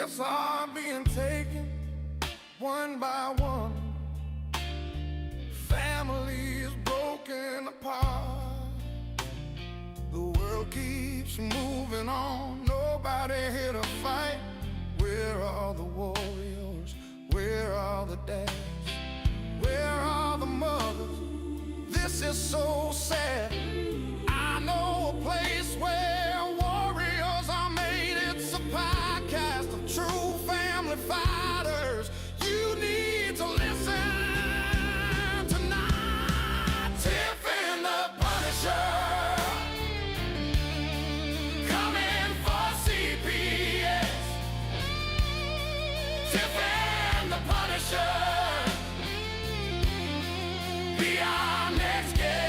Lives are being taken one by one. Families broken apart. The world keeps moving on. Nobody here to fight. Where are the warriors? Where are the dads? Where are the mothers? This is so sad. I know a place where warriors are made. It's a podcast of true family fighters. You need to listen tonight. Tiff and the Punisher coming for CPS. Tiff and the Punisher, be our next guest.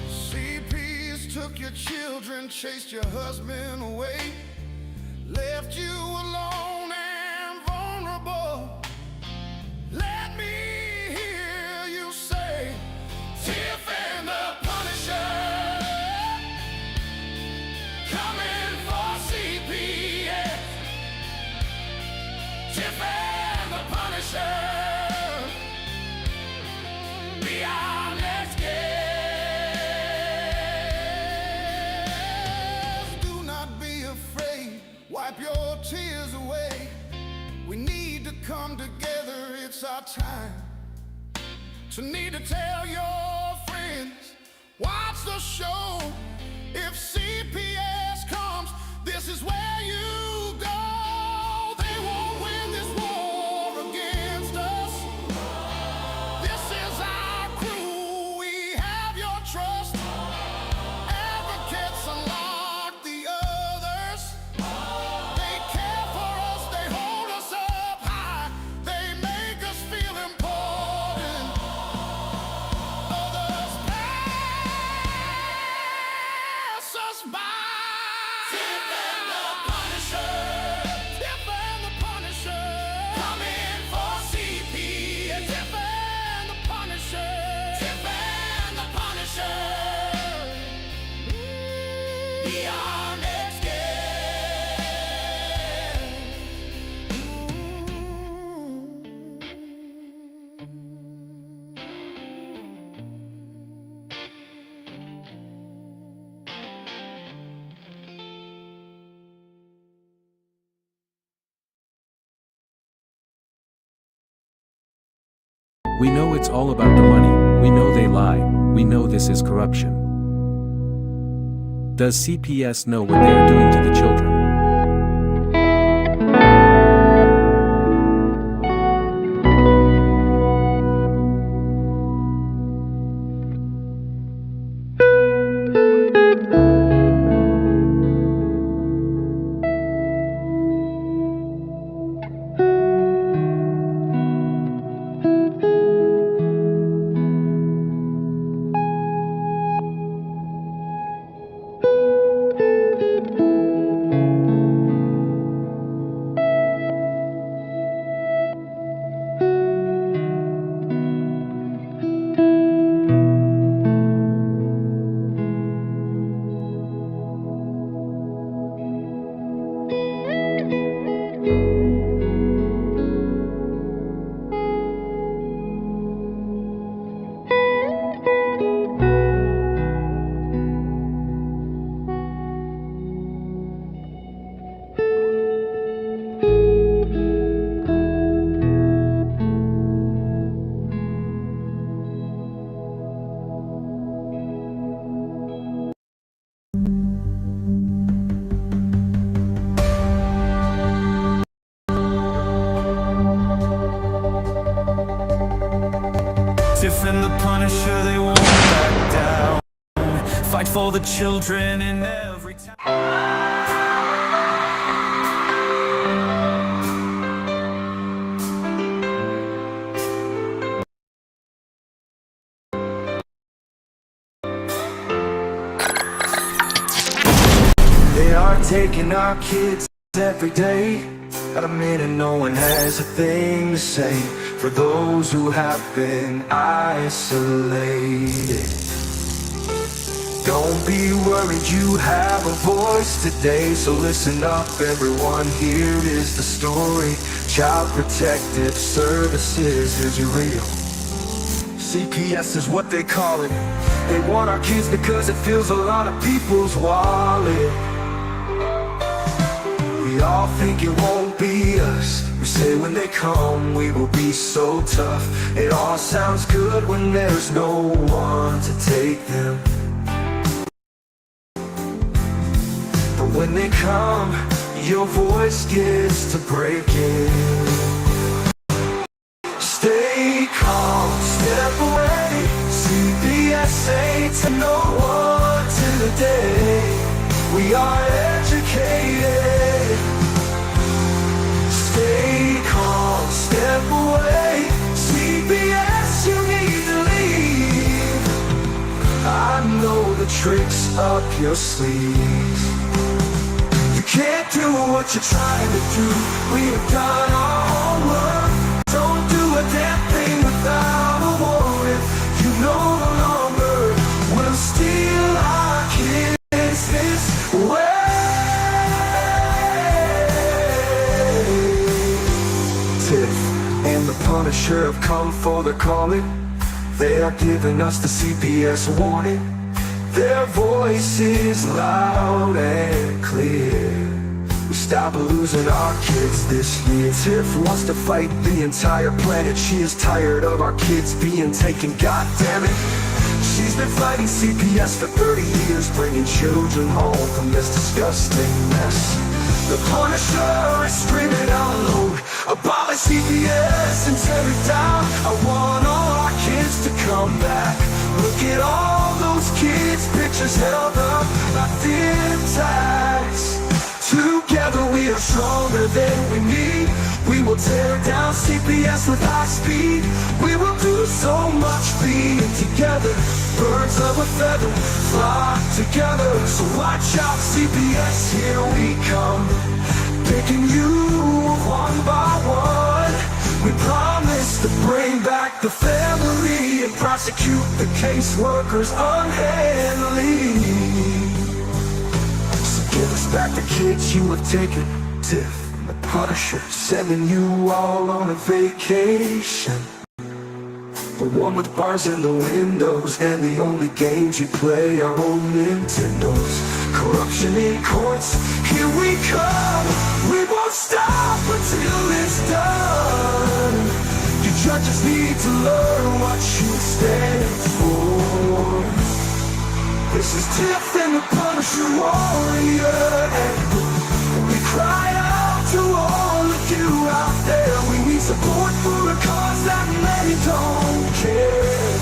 CPs took your children, chased your husband away, left you alone and vulnerable. Let me hear you say, Tiff and the Punisher coming for CPS. Tiff and the Punisher, be our next guest. Do not be afraid, wipe your tears away. We need to come together, it's our time. To need to tell your friends, watch the show. If CPS comes, this is where you go. They won't win this war against us. This is our crew, we have your trust. Advocates unlock the others. They care for us, they hold us up high. They make us feel important. Others pass us by. Tiff and the Punisher, Tiff and the Punisher, coming for CP. Tiff and the Punisher, Tiff and the Punisher, be our next We know it's all about the money, we know they lie, we know this is corruption. Does CPS know what they are doing to the children? Tiff and the Punisher, they won't back down. Fight for the children in every town. They are taking our kids every day. At a minute, no one has a thing to say for those who have been isolated. Don't be worried, you have a voice today. So listen up everyone, here is the story. Child Protective Services is real. CPS is what they call it. They want our kids because it fills a lot of people's wallet. We all think it won't be us. We say when they come we will be so tough. It all sounds good when there's no one to take them. But when they come, your voice gets to breaking. Stay calm, step away. CPS ain't no one today. We are educated. Stay calm, step away. CPS, you need to leave. I know the tricks up your sleeve. You can't do what you're trying to do. We have done our homework. Don't do a damn thing without a warrant. You no longer will steal our kids this way. Tiff and the Punisher have come for the calling. They are giving us the CPS warning. Their voice is loud and clear. We stop losing our kids this year. Tiff wants to fight the entire planet. She is tired of our kids being taken, god damn it. She's been fighting CPS for 30 years, bringing children home from this disgusting mess. The Punisher is screaming out loud, abolish CPS and tear it down. I want all our kids to come back. Look at all those kids' pictures held up like dim tags. Together we are stronger than we need. We will tear down CPS with high speed. We will do so much being together. Birds of a feather flock together. So watch out CPS, here we come. Picking you one by one. We promise to bring back the family and prosecute the caseworkers unhandily. Give us back the kids you have taken. Tiff and the Punisher sending you all on a vacation. The one with bars in the windows and the only games you play are on Nintendos. Corruption in courts, here we come. We won't stop until it's done. You judges need to learn what you stand for. This is Tiff and the Punisher warrior, and we cry out to all of you out there. We need support for a cause that many don't care.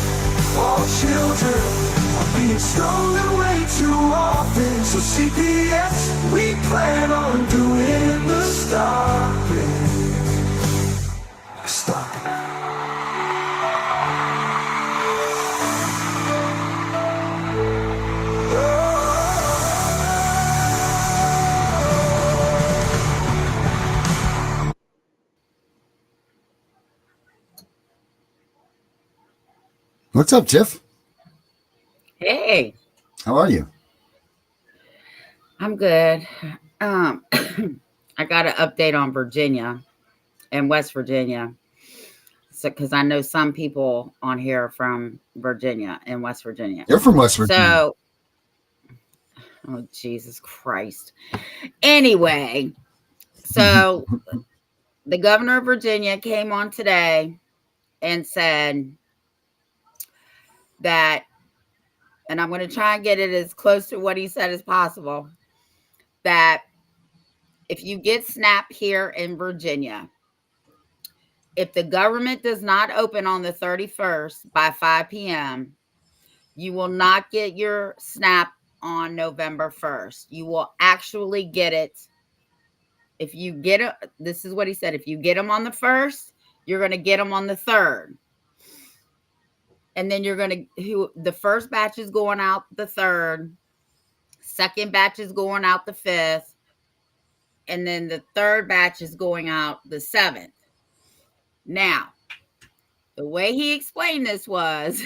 All children are being stolen way too often. So CPS, we plan on doing the stopping. Stop. What's up, Tiff? Hey, How are you? I'm good. I got an update on Virginia and West Virginia. So, because I know some people on here from Virginia and West Virginia. You're from West Virginia. So, oh, Jesus Christ. Anyway, so the governor of Virginia came on today and said that, and I'm going to try and get it as close to what he said as possible, that if you get SNAP here in Virginia, if the government does not open on the 31st by 5 p.m., you will not get your SNAP on November 1st. You will actually get it. If you get it, this is what he said, if you get them on the 1st, you're going to get them on the 3rd. And then you're going to, the first batch is going out the 3rd, second batch is going out the 5th, and then the third batch is going out the 7th. Now, the way he explained this was,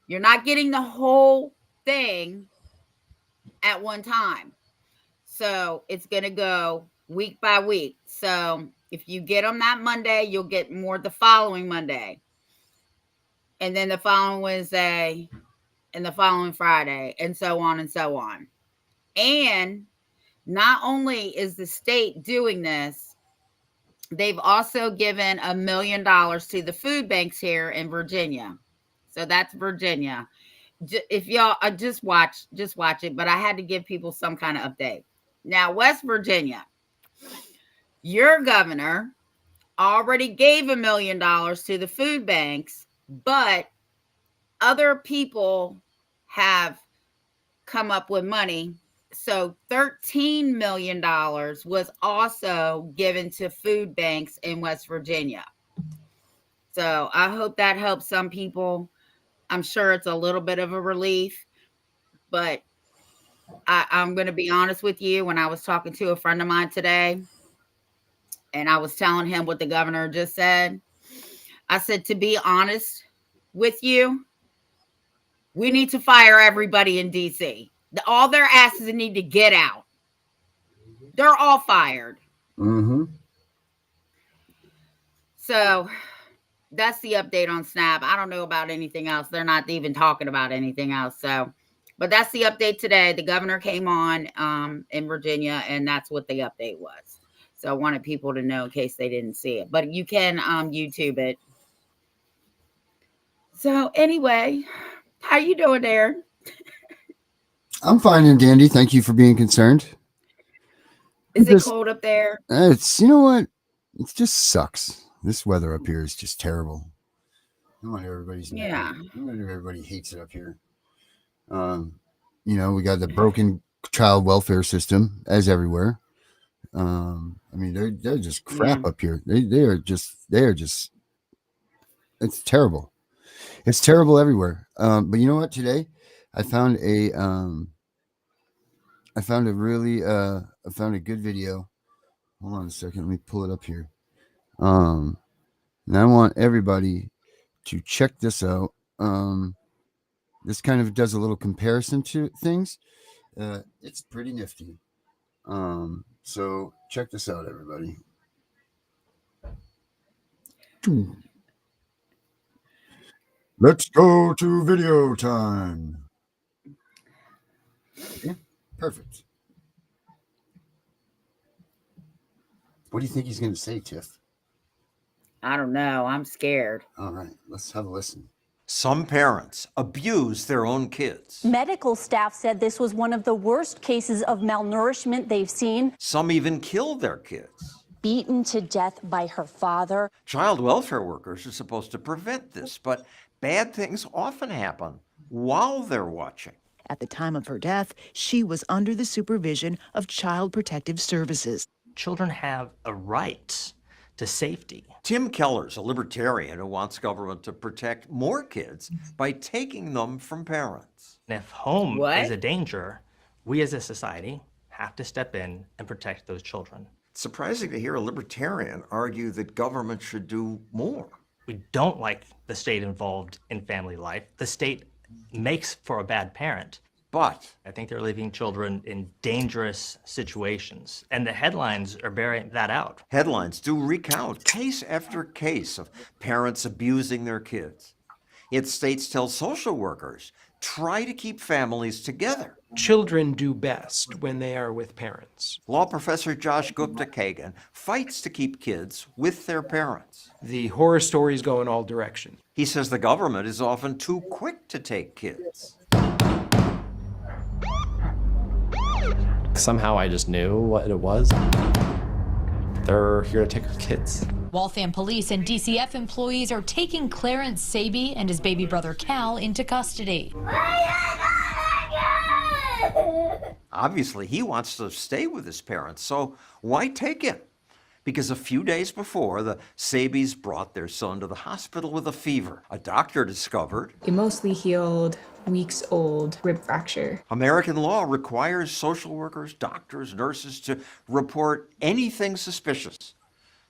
you're not getting the whole thing at one time. So it's going to go week by week. So if you get them that Monday, you'll get more the following Monday. And then the following Wednesday and the following Friday, and so on and so on. And not only is the state doing this, they've also given $1 million to the food banks here in Virginia. So that's Virginia. If y'all just watch it, but I had to give people some kind of update. Now, West Virginia, your governor already gave $1 million to the food banks, but other people have come up with money. So $13 million was also given to food banks in West Virginia. So I hope that helps some people. I'm sure it's a little bit of a relief, but I'm going to be honest with you. When I was talking to a friend of mine today, and I was telling him what the governor just said, I said, to be honest with you, we need to fire everybody in D.C. All their asses need to get out. They're all fired. Mm-hmm. So that's the update on SNAP. I don't know about anything else. They're not even talking about anything else. So, but that's the update today. The governor came on in Virginia, and that's what the update was. So I wanted people to know in case they didn't see it. But you can YouTube it. So anyway, how you doing there? I'm fine and dandy. Thank you for being concerned. Is it cold up there? It's, you know what? It just sucks. This weather up here is just terrible. No wonder everybody hates it up here. You know, we got the broken child welfare system as everywhere. I mean, they're just crap up here. They are just. It's terrible. It's terrible everywhere. But you know what? Today, I found a good video. Hold on a second. Let me pull it up here. And I want everybody to check this out. This kind of does a little comparison to things. It's pretty nifty. So check this out, everybody. Let's go to video time. Okay, perfect. What do you think he's going to say, Tiff? I don't know. I'm scared. All right, let's have a listen. Some parents abuse their own kids. Medical staff said this was one of the worst cases of malnourishment they've seen. Some even kill their kids. Beaten to death by her father. Child welfare workers are supposed to prevent this, but bad things often happen while they're watching. At the time of her death, she was under the supervision of Child Protective Services. Children have a right to safety. Tim Keller's a libertarian who wants government to protect more kids by taking them from parents. And if home is a danger, we as a society have to step in and protect those children. It's surprising to hear a libertarian argue that government should do more. We don't like the state involved in family life. The state makes for a bad parent. But I think they're leaving children in dangerous situations, and the headlines are bearing that out. Headlines do recount case after case of parents abusing their kids. Yet states tell social workers, try to keep families together. Children do best when they are with parents. Law professor Josh Gupta Kagan fights to keep kids with their parents. The horror stories go in all directions. He says the government is often too quick to take kids. Somehow I just knew what it was. They're here to take our kids. Waltham police and DCF employees are taking Clarence Saby and his baby brother Cal into custody. Obviously, he wants to stay with his parents, so why take him? Because a few days before, the Sabys brought their son to the hospital with a fever. A doctor discovered a mostly healed, weeks-old rib fracture. American law requires social workers, doctors, nurses to report anything suspicious.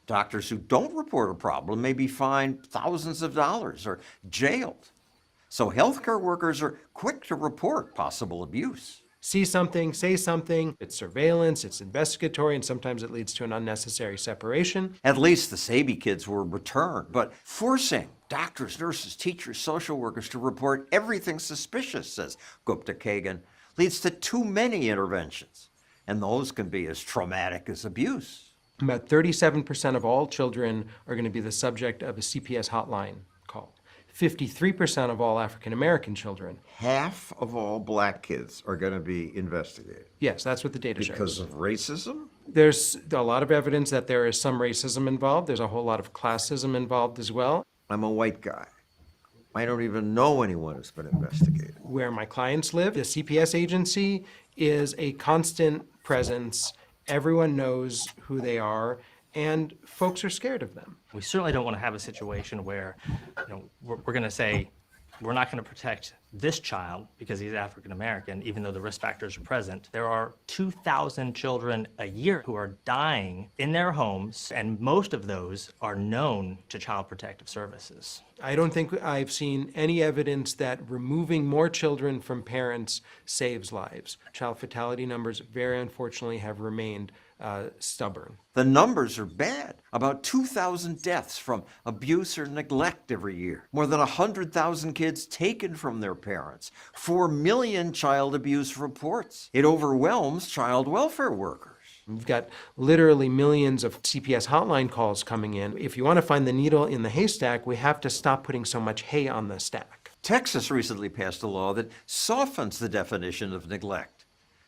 Doctors who don't report a problem may be fined thousands of dollars or jailed. So healthcare workers are quick to report possible abuse. See something, say something. It's surveillance, it's investigatory, and sometimes it leads to an unnecessary separation. At least the Sabi kids were returned, but forcing doctors, nurses, teachers, social workers to report everything suspicious, says Gupta Kagan, leads to too many interventions, and those can be as traumatic as abuse. About 37% of all children are going to be the subject of a CPS hotline call. 53% of all African American children. Half of all black kids are going to be investigated. Yes, that's what the data shows. Because of racism? There's a lot of evidence that there is some racism involved. There's a whole lot of classism involved as well. I'm a white guy. I don't even know anyone who's been investigated. Where my clients live, the CPS agency is a constant presence. Everyone knows who they are, and folks are scared of them. We certainly don't want to have a situation where, we're going to say, we're not going to protect this child because he's African American, even though the risk factors are present. There are 2,000 children a year who are dying in their homes, and most of those are known to Child Protective Services. I don't think I've seen any evidence that removing more children from parents saves lives. Child fatality numbers, very unfortunately, have remained stubborn. The numbers are bad. About 2,000 deaths from abuse or neglect every year. More than 100,000 kids taken from their parents. 4 million child abuse reports. It overwhelms child welfare workers. We've got literally millions of CPS hotline calls coming in. If you want to find the needle in the haystack, we have to stop putting so much hay on the stack. Texas recently passed a law that softens the definition of neglect.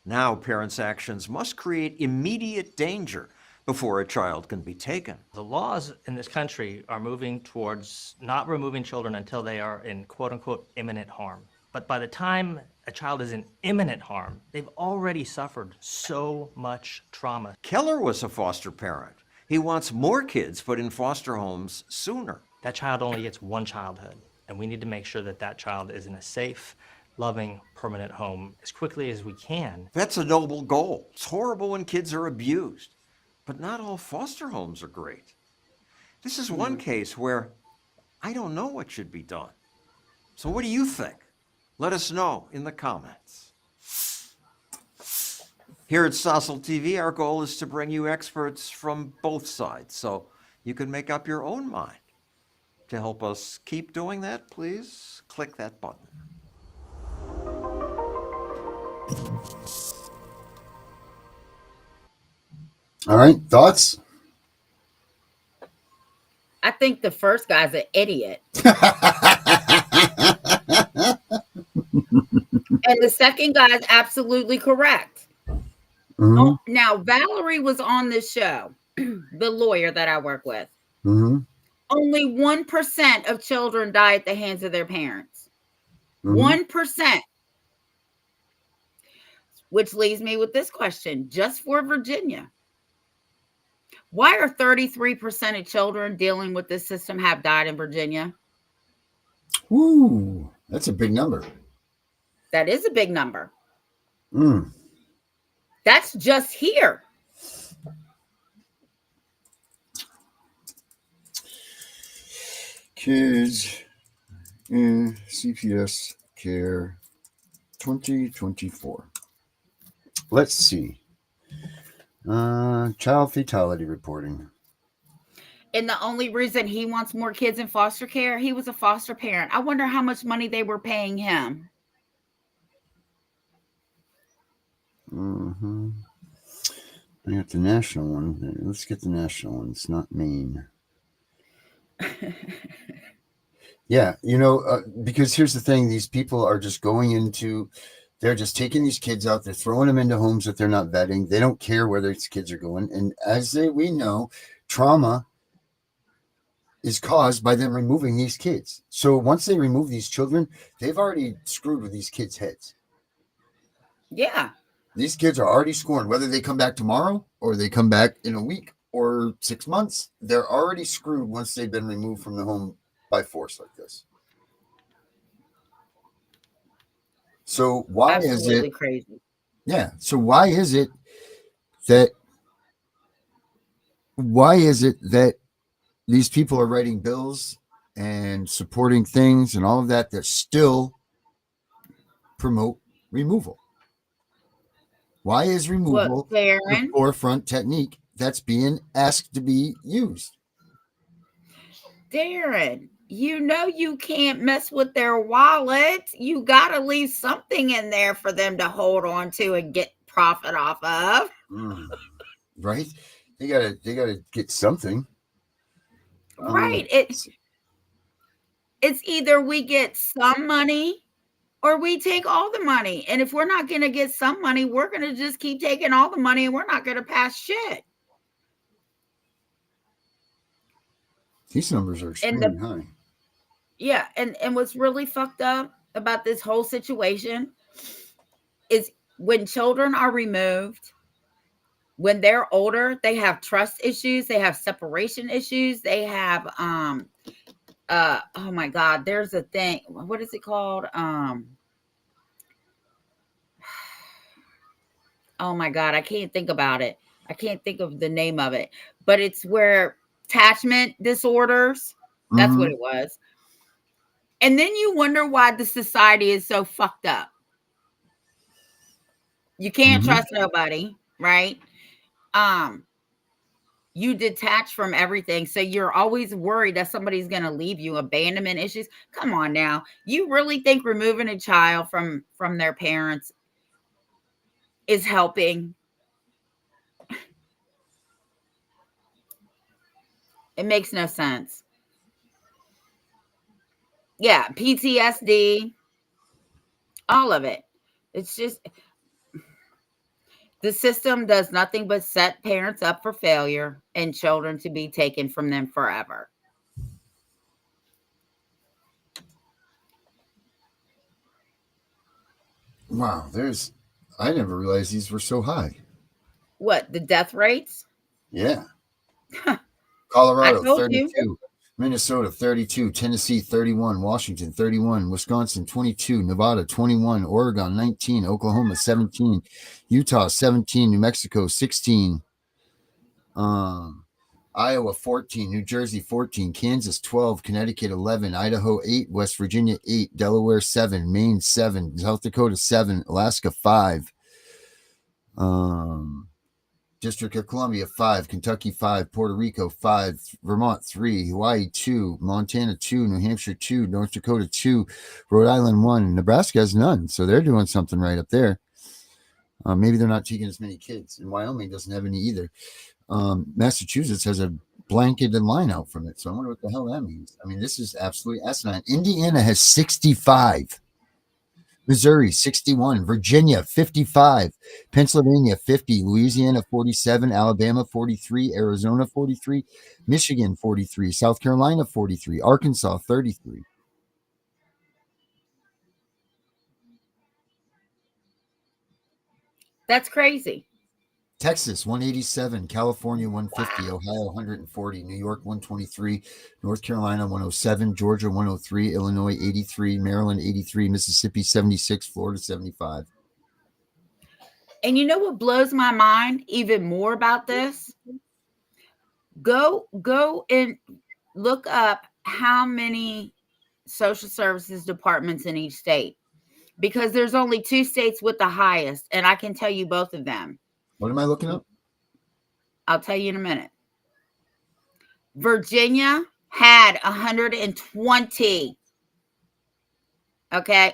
Now, parents' actions must create immediate danger before a child can be taken. The laws in this country are moving towards not removing children until they are in quote-unquote imminent harm. But by the time a child is in imminent harm, they've already suffered so much trauma. Keller was a foster parent. He wants more kids put in foster homes sooner. That child only gets one childhood, and we need to make sure that that child is in a safe, loving, permanent home as quickly as we can. That's a noble goal. It's horrible when kids are abused, but not all foster homes are great. This is one case where I don't know what should be done. So what do you think? Let us know in the comments. Here at Stossel TV, our goal is to bring you experts from both sides, so you can make up your own mind. To help us keep doing that, please click that button. All right, thoughts? I think the first guy's an idiot. And the second guy is absolutely correct. Mm-hmm. Oh, now, Valerie was on this show, the lawyer that I work with. Mm-hmm. Only 1% of children die at the hands of their parents. Mm-hmm. 1%. Which leaves me with this question, just for Virginia. Why are 33% of children dealing with this system have died in Virginia? Ooh, that's a big number. That is a big number. Mm. That's just here. Kids in CPS care 2024. Let's see. Child fatality reporting. And the only reason he wants more kids in foster care, he was a foster parent. I wonder how much money they were paying him. Mm-hmm. I got the national one. Let's get the national one. It's not Maine. Yeah, because here's the thing. These people are just going into, they're just taking these kids out. They're throwing them into homes that they're not vetting. They don't care where these kids are going. And we know, trauma is caused by them removing these kids. So once they remove these children, they've already screwed with these kids' heads. Yeah. These kids are already scorned. Whether they come back tomorrow or they come back in a week or 6 months, they're already screwed once they've been removed from the home by force like this. So why is it crazy? Yeah. So why is it that these people are writing bills and supporting things and all of that still promote removal. Why is removal the forefront technique that's being asked to be used? Darren, you know you can't mess with their wallet. You got to leave something in there for them to hold on to and get profit off of. Right? They gotta get something. Right. It's either we get some money or we take all the money. And if we're not going to get some money, we're going to just keep taking all the money and we're not going to pass shit. These numbers are extremely high. Yeah. And what's really fucked up about this whole situation is when children are removed, when they're older, they have trust issues, they have separation issues, they have oh my God, there's a thing. What is it called? Oh my God, I can't think about it. I can't think of the name of it, but it's where attachment disorders. That's what it was. And then you wonder why the society is so fucked up. You can't trust nobody, right? You detach from everything. So you're always worried that somebody's going to leave you. Abandonment issues. Come on now. You really think removing a child from their parents is helping? It makes no sense. Yeah, PTSD, all of it. It's just the system does nothing but set parents up for failure and children to be taken from them forever. Wow, I never realized these were so high. What, the death rates? Yeah. Colorado, 32. You. Minnesota, 32. Tennessee, 31. Washington, 31. Wisconsin, 22. Nevada, 21. Oregon, 19. Oklahoma, 17. Utah, 17. New Mexico, 16. Iowa, 14. New Jersey, 14. Kansas, 12. Connecticut, 11. Idaho, 8. West Virginia, 8. Delaware, 7. Maine, 7. South Dakota, 7. Alaska, 5. District of Columbia, 5. Kentucky, 5. Puerto Rico, 5. Vermont, 3. Hawaii, 2. Montana, 2. New Hampshire, 2. North Dakota, 2. Rhode Island, 1. Nebraska has none. So they're doing something right up there. Maybe they're not taking as many kids. And Wyoming doesn't have any either. Massachusetts has a blanketed line out from it. So I wonder what the hell that means. I mean, this is absolutely asinine. Indiana has 65. Missouri, 61. Virginia, 55. Pennsylvania, 50. Louisiana, 47. Alabama, 43. Arizona, 43. Michigan, 43. South Carolina, 43. Arkansas, 33. That's crazy. Texas, 187. California, 150. Ohio, 140. New York, 123. North Carolina, 107. Georgia, 103. Illinois, 83. Maryland, 83. Mississippi, 76. Florida, 75. And you know what blows my mind even more about this? Go and look up how many social services departments in each state, because there's only 2 states with the highest, and I can tell you both of them. What am I looking up? I'll tell you in a minute. Virginia had 120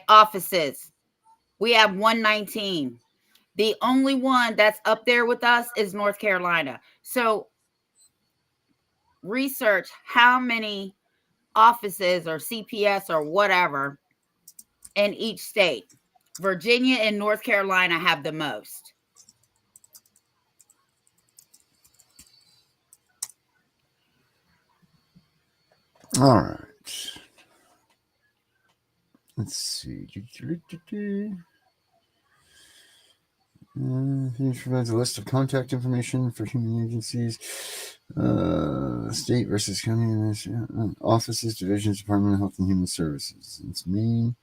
offices. We have 119. The only one that's up there with us is North Carolina. So research how many offices or CPS or whatever in each state. Virginia and North Carolina have the most. All right. Let's see. Provides a list of contact information for human agencies, state versus county offices, divisions, Department of Health and Human Services. It's main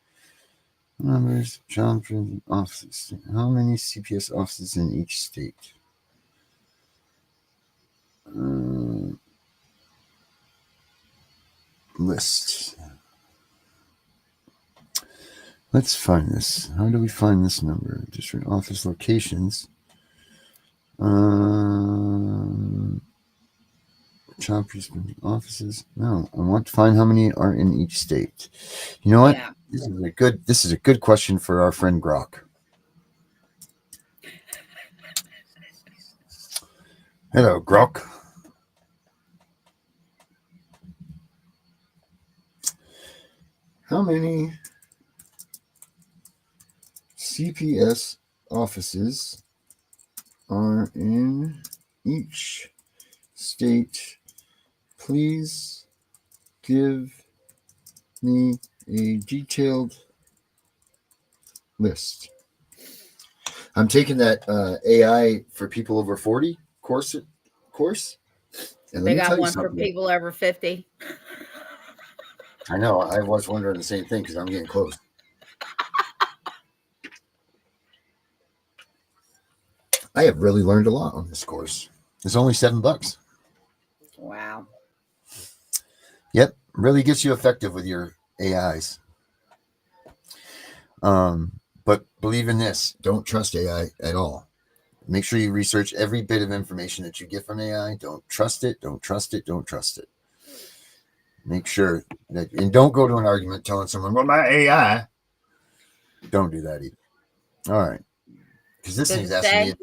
numbers, child offices. How many CPS offices in each state? list. Let's find this. How do we find this number? District office locations. Child preschool offices. No, I want to find how many are in each state. You know what? Yeah. This is a good question for our friend Grok. Hello, Grok. How many CPS offices are in each state? Please give me a detailed list. I'm taking that AI for people over 40 course. And let They me tell got you one for something. people over 50. I know. I was wondering the same thing because I'm getting close. I have really learned a lot on this course. It's only $7. Wow. Yep. Really gets you effective with your AIs. But believe in this. Don't trust AI at all. Make sure you research every bit of information that you get from AI. Don't trust it. Don't trust it. Don't trust it. Make sure that, and don't go to an argument telling someone, well, my AI. Don't do that either. All right. Because this thing's asking me,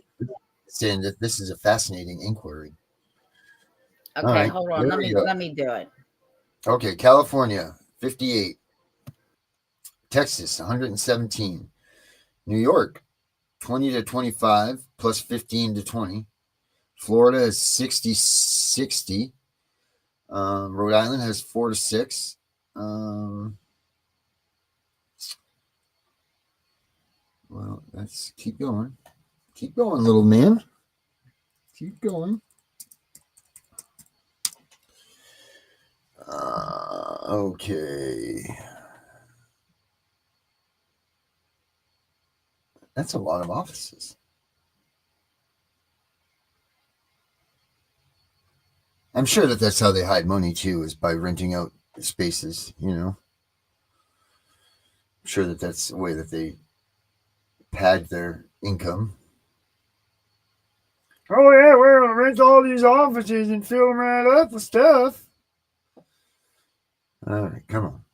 saying that this is a fascinating inquiry. Okay, right, hold on. Let me do it. Okay, California, 58. Texas, 117. New York, 20 to 25 plus 15 to 20. Florida is 60. Rhode Island has 4 to 6. Well, let's keep going. Keep going, little man. Keep going. Okay. That's a lot of offices. I'm sure that that's how they hide money too, is by renting out spaces, you know. I'm sure that that's the way that they pad their income. Oh yeah, we're gonna rent all these offices and fill them right up with stuff. All right, come on.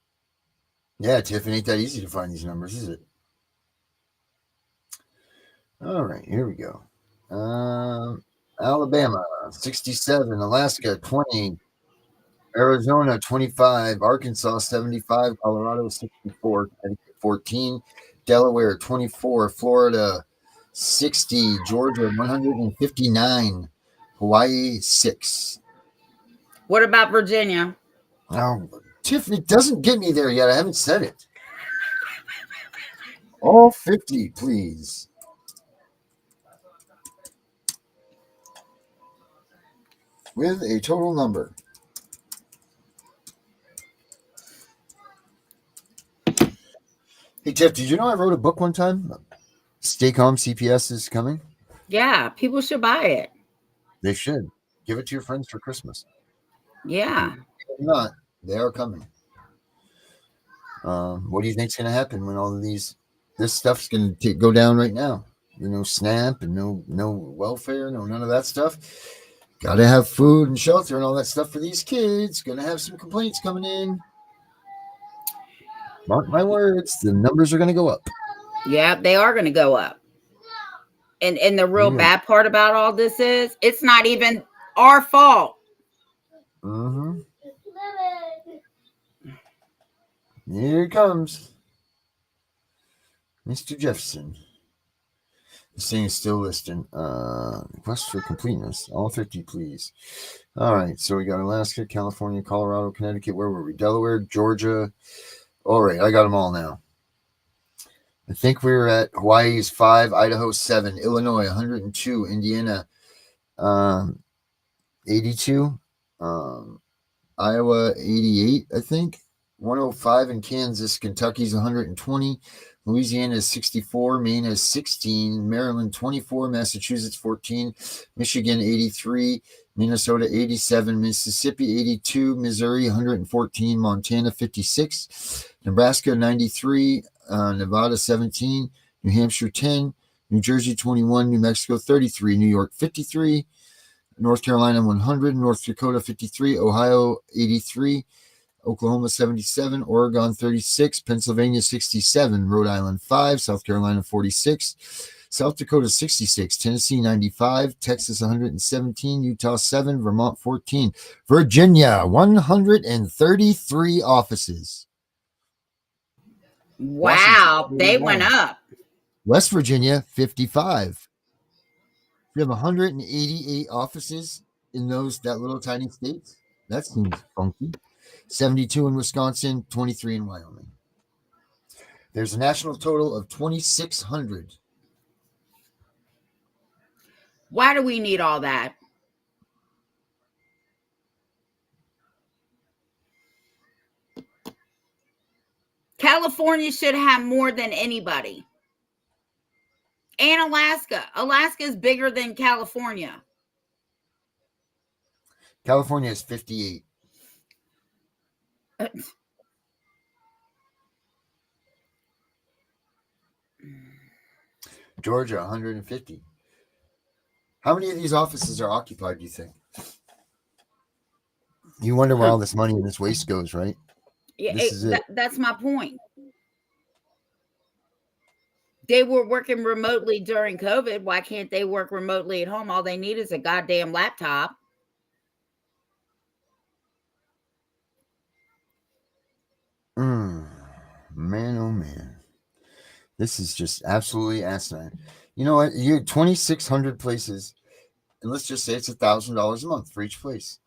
Yeah, Tiff, it ain't that easy to find these numbers, is it? All right, here we go. Alabama, 67. Alaska, 20. Arizona, 25. Arkansas, 75. Colorado, 64. Connecticut, 14. Delaware, 24. Florida, 60. Georgia, 159. Hawaii, 6. What about Virginia? Oh, Tiffany, doesn't get me there yet. I haven't said it. All 50, please. With a total number. Hey, Tiff, did you know I wrote a book one time? Stay Calm CPS is coming. Yeah, people should buy it. They should. Give it to your friends for Christmas. Yeah. If not, they are coming. What do you think's going to happen when all of this stuff's going to go down right now? You know, SNAP and no welfare, none of that stuff. Got to have food and shelter and all that stuff for these kids. Going to have some complaints coming in. Mark my words, the numbers are going to go up. Yeah, they are going to go up. And the real bad part about all this is it's not even our fault. Mm-hmm. Here it comes. Mr. Jefferson. This thing is still listing. Request for completeness. All 50, please. All right. So we got Alaska, California, Colorado, Connecticut. Where were we? Delaware, Georgia. All right. I got them all now. I think we're at Hawaii's 5, Idaho 7, Illinois 102, Indiana 82, Iowa 88, I think, 105 in Kansas, Kentucky's 120, Louisiana is 64, Maine is 16, Maryland 24, Massachusetts 14, Michigan 83, Minnesota 87, Mississippi 82, Missouri 114, Montana 56, Nebraska 93, Nevada 17, New Hampshire 10, New Jersey 21, New Mexico 33, New York 53, North Carolina 100, North Dakota 53, Ohio 83, Oklahoma 77, Oregon 36, Pennsylvania 67, Rhode Island 5, South Carolina 46, South Dakota 66, Tennessee 95, Texas 117, Utah 7, Vermont 14, Virginia 133 offices. Wow, they went up. West Virginia 55. We have 188 offices in that little tiny states. That seems funky. 72 in Wisconsin, 23 in Wyoming. There's a national total of 2,600. Why do we need all that? California should have more than anybody. And Alaska. Alaska is bigger than California. California is 58. Georgia, 150. How many of these offices are occupied, do you think? You wonder where all this money in this waste goes, right? Yeah, that's my point. They were working remotely during COVID. Why can't they work remotely at home? All they need is a goddamn laptop. Man, oh man. This is just absolutely asinine. You know what? You 2,600 places, and let's just say it's $1,000 a month for each place.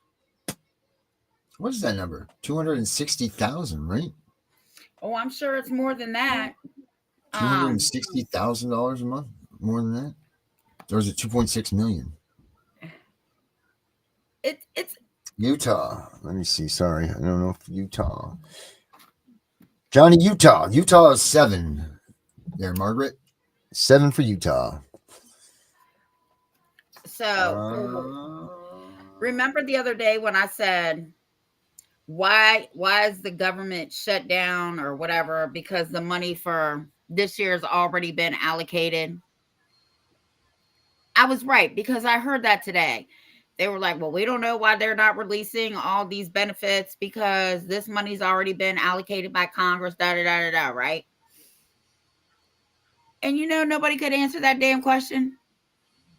What is that number? 260,000, right? Oh, I'm sure it's more than that. $260,000 a month? More than that? Or is it 2.6 million? It's Utah. Let me see. Sorry. I don't know if Utah. Johnny, Utah. Utah is 7. There, Margaret. 7 for Utah. So remember the other day when I said, why is the government shut down or whatever? Because the money for this year has already been allocated. I was right, because I heard that today. They were like, well, we don't know why they're not releasing all these benefits because this money's already been allocated by Congress, right? And nobody could answer that damn question.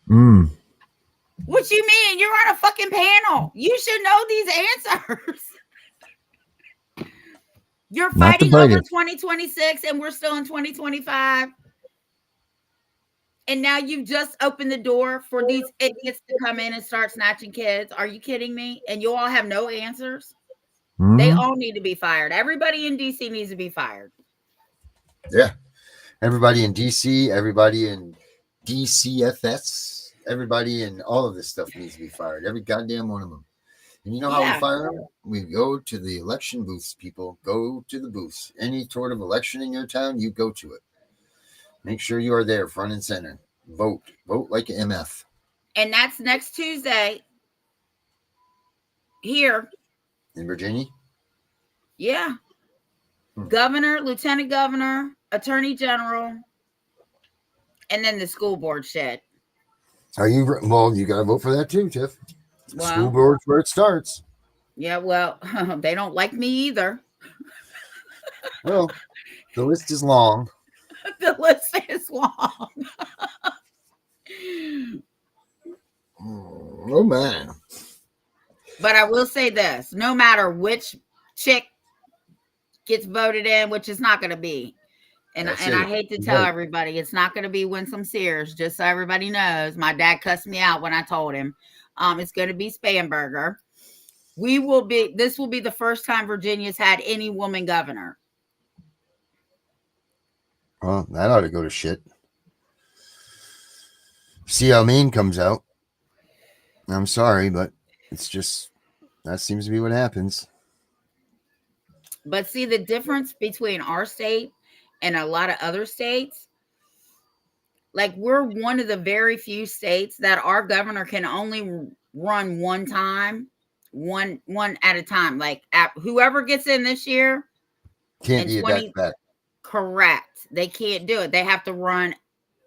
What you mean? You're on a fucking panel. You should know these answers. You're fighting over 2026 and we're still in 2025. And now you've just opened the door for these idiots to come in and start snatching kids. Are you kidding me? And you all have no answers? They all need to be fired. Everybody in DC needs to be fired. Yeah. Everybody in DC, everybody in DCFS, everybody in all of this stuff needs to be fired. Every goddamn one of them. And you know how we fire them? We go to the election booths, people. Go to the booths. Any sort of election in your town, you go to it. Make sure you are there, front and center. Vote. Vote like an MF. And that's next Tuesday. Here. In Virginia? Yeah. Governor, lieutenant governor, attorney general, and then the school board shit. Well, you got to vote for that too, Tiff. Well, school board's where it starts. Yeah, well, they don't like me either. Well, the list is long. The list is long. Oh, man. But I will say this. No matter which chick gets voted in, which it's not going to be. And I hate to tell everybody, it's not going to be Winsome Sears, just so everybody knows. My dad cussed me out when I told him. It's going to be Spanberger. This will be the first time Virginia's had any woman governor. Well, that ought to go to shit. See how Maine comes out. I'm sorry, but it's just, that seems to be what happens. But see, the difference between our state and a lot of other states, like we're one of the very few states that our governor can only run one time, one at a time. Like whoever gets in this year Can't in be a 20, back. correct. They can't do it. They have to run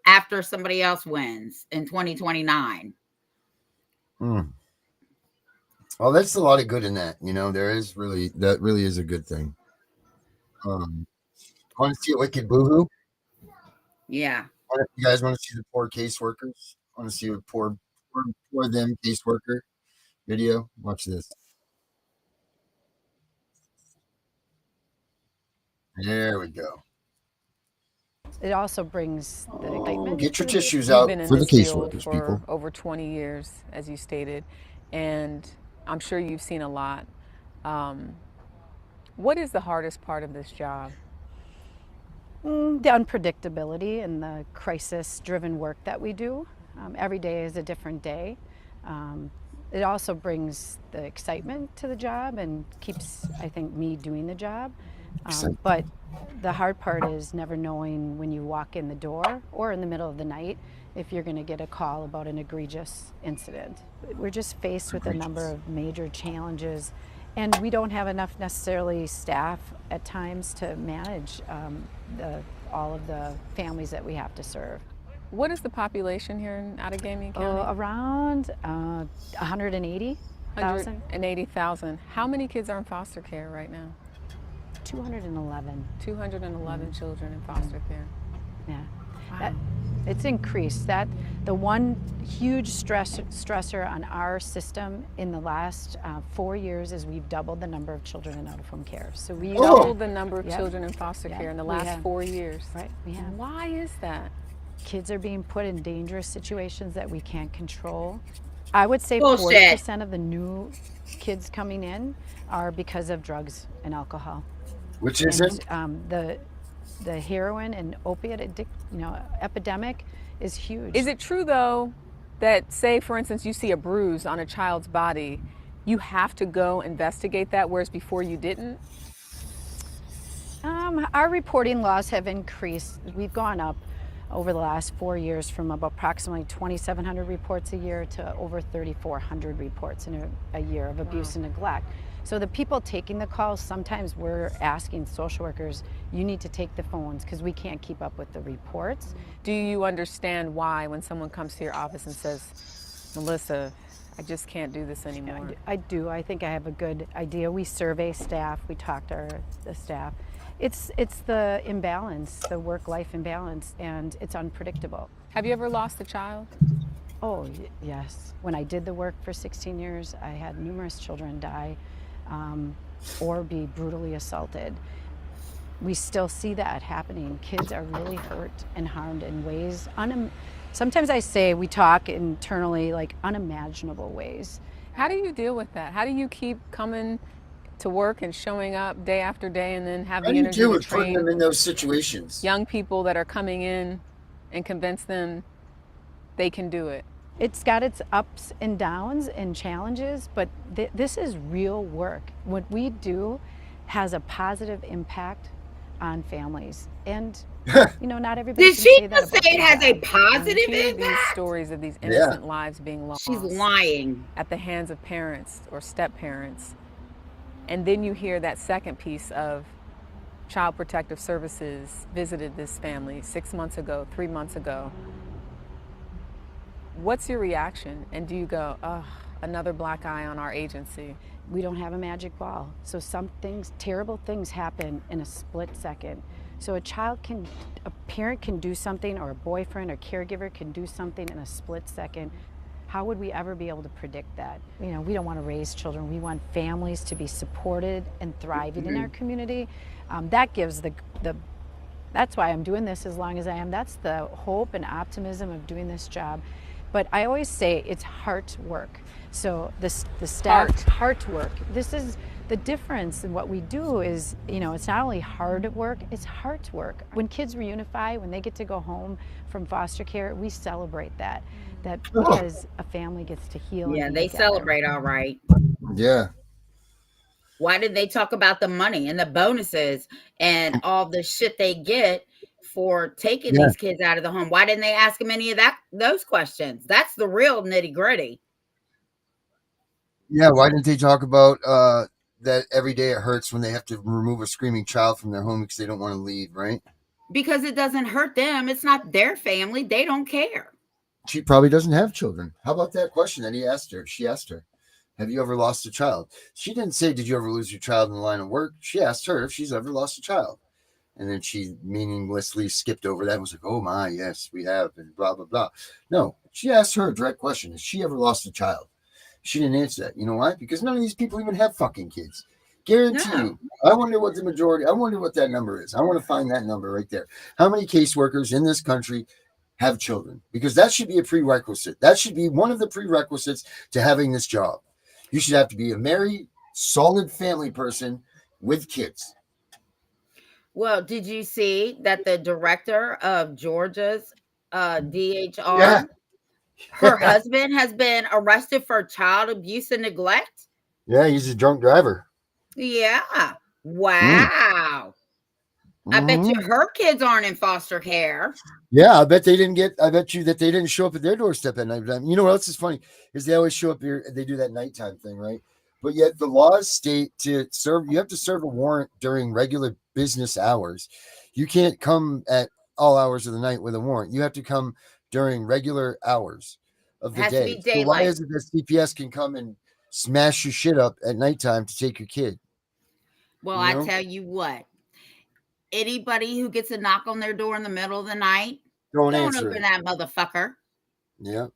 after somebody else wins in 2029. Well, that's a lot of good in that. You know, that really is a good thing. Want to see a wicked boohoo? Yeah. You guys want to see the poor caseworkers? Want to see a poor them caseworker video? Watch this. There we go. It also brings the excitement. Get your tissues You've out been in for the this field caseworkers, for people. over 20 years, as you stated, and I'm sure you've seen a lot. What is the hardest part of this job? The unpredictability and the crisis-driven work that we do. Every day is a different day. It also brings the excitement to the job and keeps, I think, me doing the job. But the hard part is never knowing when you walk in the door or in the middle of the night if you're going to get a call about an egregious incident. We're just faced with a number of major challenges, and we don't have enough necessarily staff at times to manage all of the families that we have to serve. What is the population here in Outagamie County? Around 180,000. 180,000. How many kids are in foster care right now? 211. 211 children in foster care. Yeah. Wow. It's increased. The one huge stressor on our system in the last 4 years is we've doubled the number of children in out-of-home care. So we doubled the number of children in foster care in the last 4 years. Right. We have. Why is that? Kids are being put in dangerous situations that we can't control. I would say Bullshit. 40% of the new kids coming in are because of drugs and alcohol. Which is it? The heroin and opiate epidemic is huge. Is it true though that, say for instance, you see a bruise on a child's body, you have to go investigate that, whereas before you didn't? Our reporting laws have increased. We've gone up over the last 4 years from about approximately 2,700 reports a year to over 3,400 reports in a year of abuse and neglect. So the people taking the calls, sometimes we're asking social workers, you need to take the phones because we can't keep up with the reports. Do you understand why when someone comes to your office and says, Melissa, I just can't do this anymore? I do. I think I have a good idea. We survey staff. We talk to the staff. It's the imbalance, the work-life imbalance, and it's unpredictable. Have you ever lost a child? Oh, yes. When I did the work for 16 years, I had numerous children die or be brutally assaulted. We still see that happening. Kids are really hurt and harmed in ways, sometimes I say we talk internally like unimaginable ways. How do you deal with that? How do you keep coming to work and showing up day after day and then have the energy to train? How do you deal with putting them in those situations? Young people that are coming in and convince them they can do it. It's got its ups and downs and challenges, but this is real work. What we do has a positive impact on families. And, not everybody Did can she say that just about say it has a their job. positive These impact? stories of these innocent lives being lost. She's lying. At the hands of parents or step-parents. And then you hear that second piece of Child Protective Services visited this family 6 months ago, 3 months ago. What's your reaction? And do you go, oh, another black eye on our agency? We don't have a magic ball. So terrible things happen in a split second. So a parent can do something, or a boyfriend or caregiver can do something in a split second. How would we ever be able to predict that? We don't want to raise children. We want families to be supported and thriving in our community. That gives that's why I'm doing this as long as I am. That's the hope and optimism of doing this job. But I always say it's heart work. So the staff, heart work. This is the difference in what we do is, it's not only hard work, it's heart work. When kids reunify, when they get to go home from foster care, we celebrate that because a family gets to heal. Yeah, and they together. celebrate all right. Yeah. Why did they talk about the money and the bonuses and all the shit they get for taking these kids out of the home? Why didn't they ask them any of those questions? That's the real nitty gritty. Yeah, why didn't they talk about that every day it hurts when they have to remove a screaming child from their home because they don't want to leave, right? Because it doesn't hurt them. It's not their family. They don't care. She probably doesn't have children. How about that question that he asked her? She asked her, have you ever lost a child? She didn't say, did you ever lose your child in the line of work? She asked her if she's ever lost a child. And then she meaninglessly skipped over that and was like, oh my, yes, we have, and blah, blah, blah. No, she asked her a direct question. Has she ever lost a child? She didn't answer that. You know why? Because none of these people even have fucking kids. Guarantee you. I wonder what that number is. I want to find that number right there. How many caseworkers in this country have children? Because that should be a prerequisite. That should be one of the prerequisites to having this job. You should have to be a married, solid family person with kids. Well, did you see that the director of Georgia's DHR, Yeah. her husband has been arrested for child abuse and neglect? Yeah, he's a drunk driver. Yeah. Wow. I bet you her kids aren't in foster care. Yeah, I bet you that they didn't show up at their doorstep at night. You know what else is funny is they always show up here. They do that nighttime thing, right? But yet the laws state you have to serve a warrant during regular business hours. You can't come at all hours of the night with a warrant. You have to come during regular hours of the day. So why is it that CPS can come and smash your shit up at nighttime to take your kid? Well, I tell you what. Anybody who gets a knock on their door in the middle of the night, don't open that motherfucker. Yeah.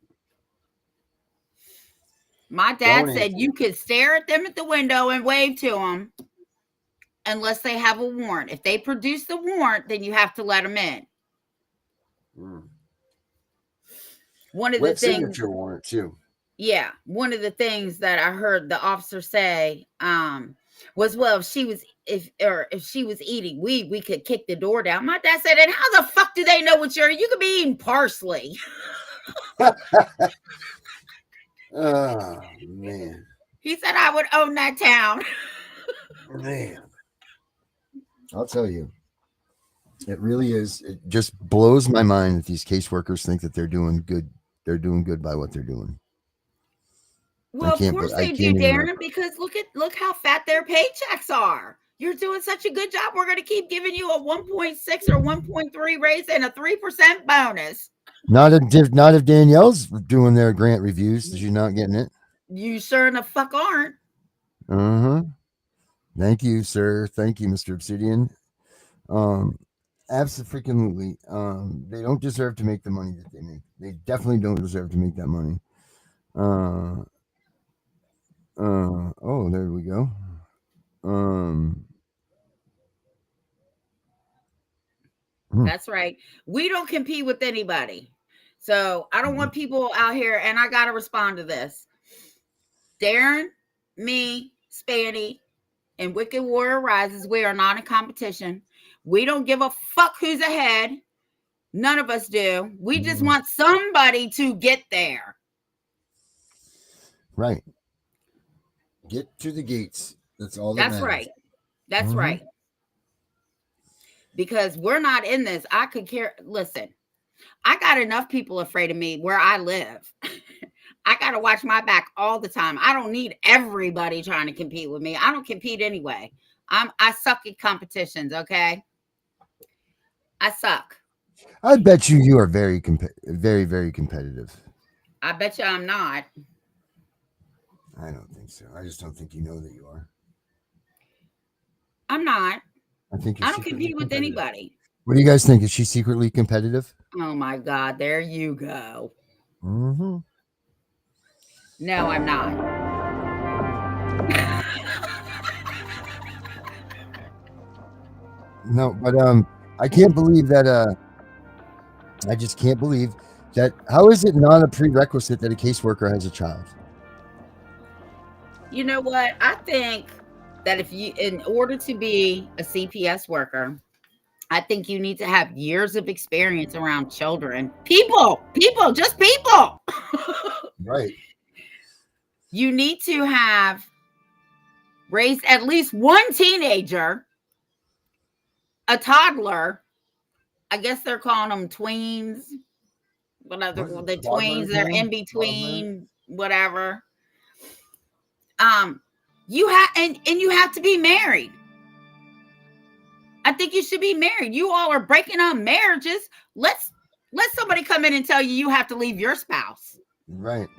My dad said you could stare at them at the window and wave to them unless they have a warrant. If they produce the warrant, then you have to let them in. One of the things, signature warrant too. Yeah, one of the things that I heard the officer say was, well, if she was eating weed, we could kick the door down. My dad said, and how the fuck do they know what you could be eating parsley? Oh man. He said I would own that town. Man. I'll tell you. It really is. It just blows my mind that these caseworkers think that they're doing good. They're doing good by what they're doing. Well, of course they do, Darren, because look how fat their paychecks are. You're doing such a good job. We're going to keep giving you a 1.6 or 1.3 raise and a 3% bonus. Not if Danielle's doing their grant reviews. You're not getting it. You sure in the fuck aren't. Thank you, sir. Thank you, Mr. Obsidian. Absolutely. They don't deserve to make the money that they make. They definitely don't deserve to make that money. Oh, there we go. That's right. We don't compete with anybody. So I don't want people out here, and I got to respond to this. Darren, me, Spanny, and Wicked Warrior Rises, we are not in competition. We don't give a fuck who's ahead. None of us do. We just want somebody to get there. Right. Get to the gates. That's all that matters. Right. That's right. Because we're not in this. I could care. Listen, I got enough people afraid of me where I live. I got to watch my back all the time. I don't need everybody trying to compete with me. I don't compete anyway. I suck at competitions, okay? I suck. I bet you are very, very, very competitive. I bet you I'm not. I don't think so. I just don't think you know that you are. I'm not. I don't compete with anybody. What do you guys think? Is she secretly competitive? Oh my God, there you go. Mm-hmm. No, I'm not. No, but I can't believe that. I just can't believe that. How is it not a prerequisite that a caseworker has a child? You know what? I think that in order to be a CPS worker, I think you need to have years of experience around children. Just people. Right. You need to have raised at least one teenager, a toddler. I guess they're calling them tweens. Whatever the tweens, they're in between, whatever. You have and you have to be married. I think you should be married. You all are breaking up marriages. Let somebody come in and tell you have to leave your spouse. Right.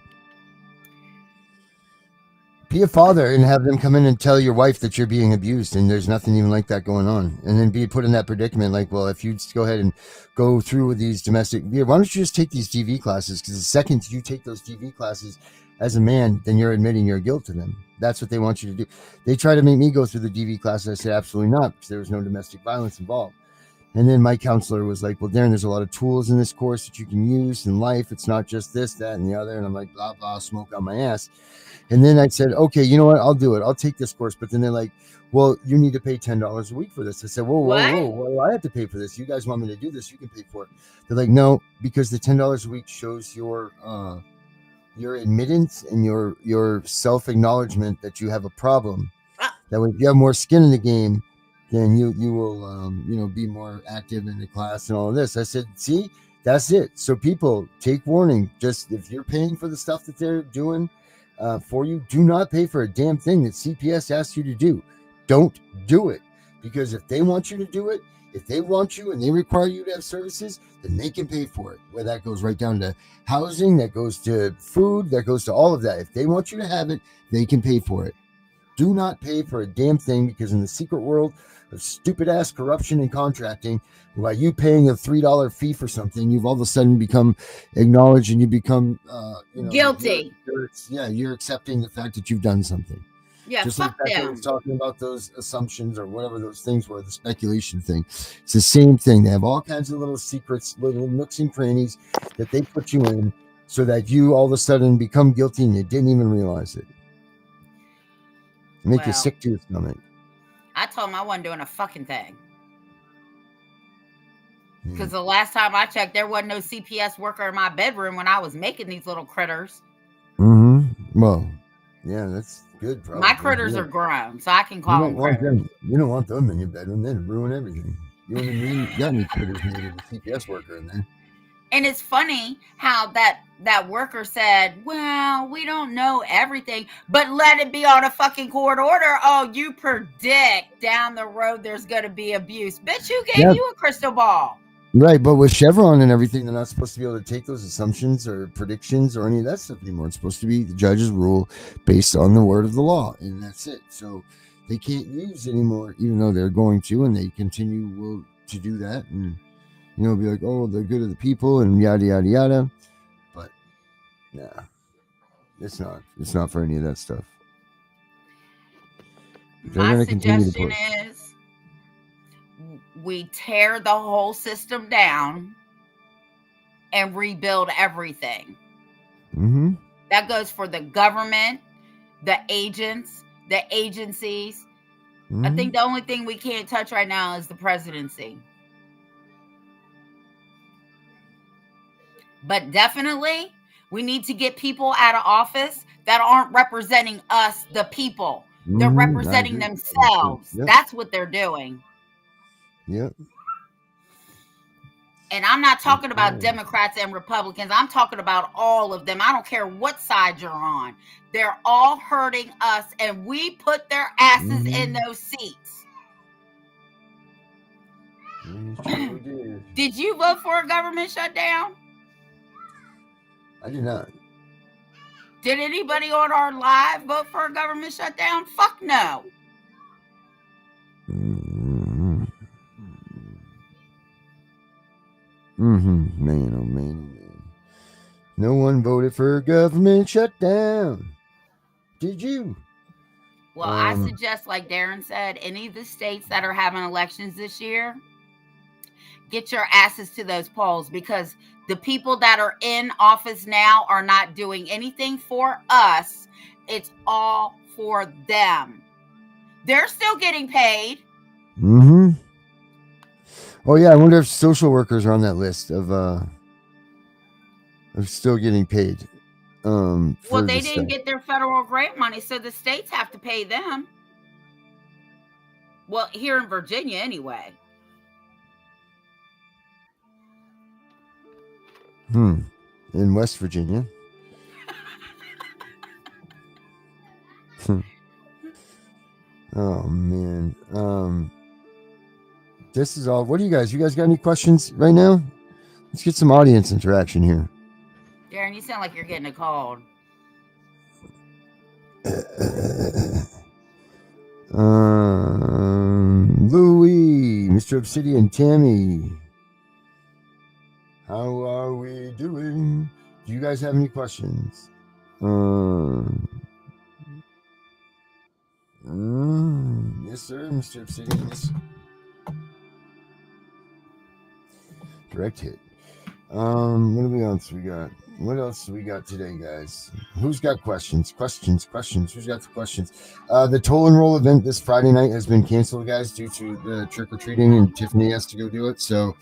Be a father and have them come in and tell your wife that you're being abused and there's nothing even like that going on. And then be put in that predicament like, well, if you just go ahead and go through with these domestic, why don't you just take these DV classes? Because the second you take those DV classes as a man, then you're admitting your guilt to them. That's what they want you to do. They try to make me go through the DV classes. I said, absolutely not, because there was no domestic violence involved. And then my counselor was like, well, Darren, there's a lot of tools in this course that you can use in life. It's not just this, that, and the other. And I'm like, blah, blah, smoke on my ass. And then I said, okay, you know what? I'll do it. I'll take this course. But then they're like, well, you need to pay $10 a week for this. I said, whoa, why do I have to pay for this? You guys want me to do this? You can pay for it. They're like, no, because the $10 a week shows your admittance and your self-acknowledgement that you have a problem. That way, if you have more skin in the game, then you will be more active in the class and all of this. I said, see, that's it. So people, take warning. Just if you're paying for the stuff that they're doing for you, do not pay for a damn thing that CPS asks you to do. Don't do it, because if they want you to do it, if they want you and they require you to have services, then they can pay for it. Where that goes right down to housing, that goes to food, that goes to all of that. If they want you to have it, they can pay for it. Do not pay for a damn thing, because in the secret world of stupid ass corruption and contracting, by you paying a $3 fee for something, you've all of a sudden become acknowledged and you become guilty. You're accepting the fact that you've done something. Yeah, just fuck like that them. I was talking about those assumptions or whatever those things were, the speculation thing. It's the same thing. They have all kinds of little secrets, little nooks and crannies that they put you in so that you all of a sudden become guilty and you didn't even realize it. Make you sick to your stomach. I told him I wasn't doing a fucking thing. Because the last time I checked, there wasn't no CPS worker in my bedroom when I was making these little critters. Mm-hmm. Well, yeah, that's good. Probably. My critters are grown, so I can call them critters. You don't want them in your bedroom. They'd ruin everything. You know what I mean? You got any critters needed a CPS worker in there. And it's funny how that worker said, well, we don't know everything, but let it be on a fucking court order. Oh, you predict down the road there's going to be abuse. Bitch, who gave you a crystal ball? Right, but with Chevron and everything, they're not supposed to be able to take those assumptions or predictions or any of that stuff anymore. It's supposed to be the judge's rule based on the word of the law, and that's it. So they can't use anymore, even though they're going to, and they continue to do that. And be like, oh, the good of the people and yada, yada, yada. But, nah, it's not. It's not for any of that stuff. My suggestion is we tear the whole system down and rebuild everything. Mm-hmm. That goes for the government, the agents, the agencies. Mm-hmm. I think the only thing we can't touch right now is the presidency. But definitely, we need to get people out of office that aren't representing us, the people. They're representing themselves. Yep. That's what they're doing. Yep. And I'm not talking about Democrats and Republicans. I'm talking about all of them. I don't care what side you're on. They're all hurting us, and we put their asses in those seats. Did you vote for a government shutdown? I did not. Did anybody on our live vote for a government shutdown? Fuck no. Man, oh man, oh man. No one voted for a government shutdown. Did you? Well, I suggest, like Darren said, any of the states that are having elections this year, get your asses to those polls, because the people that are in office now are not doing anything for us. It's all for them. They're still getting paid. Mm-hmm. Oh yeah, I wonder if social workers are on that list of still getting paid. Well, they didn't get their federal grant money, so the states have to pay them. Well, here in Virginia, anyway. In West Virginia. Oh man. This is all. What do you guys? You guys got any questions right now? Let's get some audience interaction here. Darren, you sound like you're getting a cold. Louis, Mr. Obsidian, Tammy. How are we doing? Do you guys have any questions? Yes, sir, Mr. Obsidian. Yes. Direct hit. What else we got today, guys? Who's got questions? Questions. Who's got the questions? The Toll and Roll event this Friday night has been canceled, guys, due to the trick-or-treating, and Tiffany has to go do it. So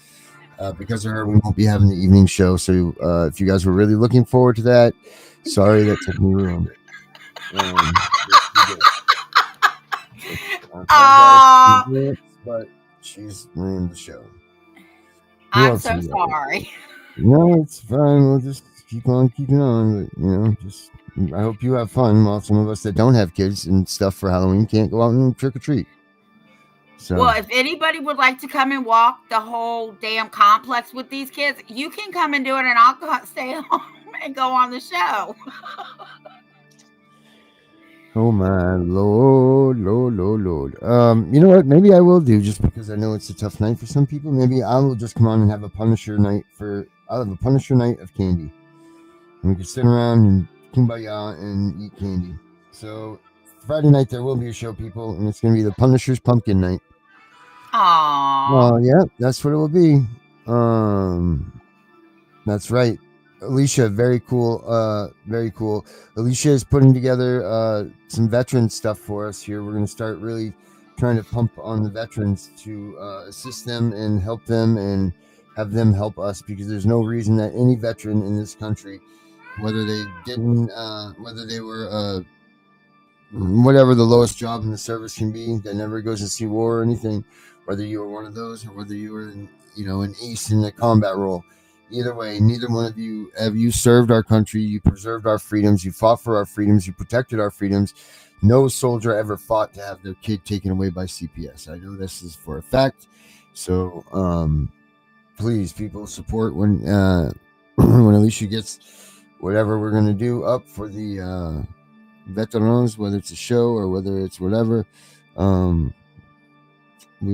because of her, we won't be having the evening show. So if you guys were really looking forward to that, sorry that Tiffany ruined it. But she's ruined the show. I'm so sorry. No, it's fine. We'll just keep on keeping on. But just I hope you have fun. While some of us that don't have kids and stuff for Halloween can't go out and trick or treat. So, well, if anybody would like to come and walk the whole damn complex with these kids, you can come and do it, and I'll stay home and go on the show. oh my Lord. You know what? Maybe I will do, just because I know it's a tough night for some people. Maybe I will just come on and have a Punisher night I'll have a Punisher night of candy. And we can sit around and kumbaya and eat candy. So Friday night there will be a show, people, and it's going to be the Punisher's Pumpkin Night. Aww. Yeah, that's what it will be. That's right. Alicia, very cool. Very cool. Alicia is putting together some veteran stuff for us here. We're going to start really trying to pump on the veterans to assist them and help them and have them help us, because there's no reason that any veteran in this country, whether they were whatever the lowest job in the service can be, that never goes to see war or anything, whether you were one of those or whether you were an ace in a combat role, either way, neither one of you have you served our country. You preserved our freedoms. You fought for our freedoms. You protected our freedoms. No soldier ever fought to have their kid taken away by CPS. I know this is for a fact. So please, people, support when when Alicia gets whatever we're going to do up for the veterans, whether it's a show or whether it's whatever. We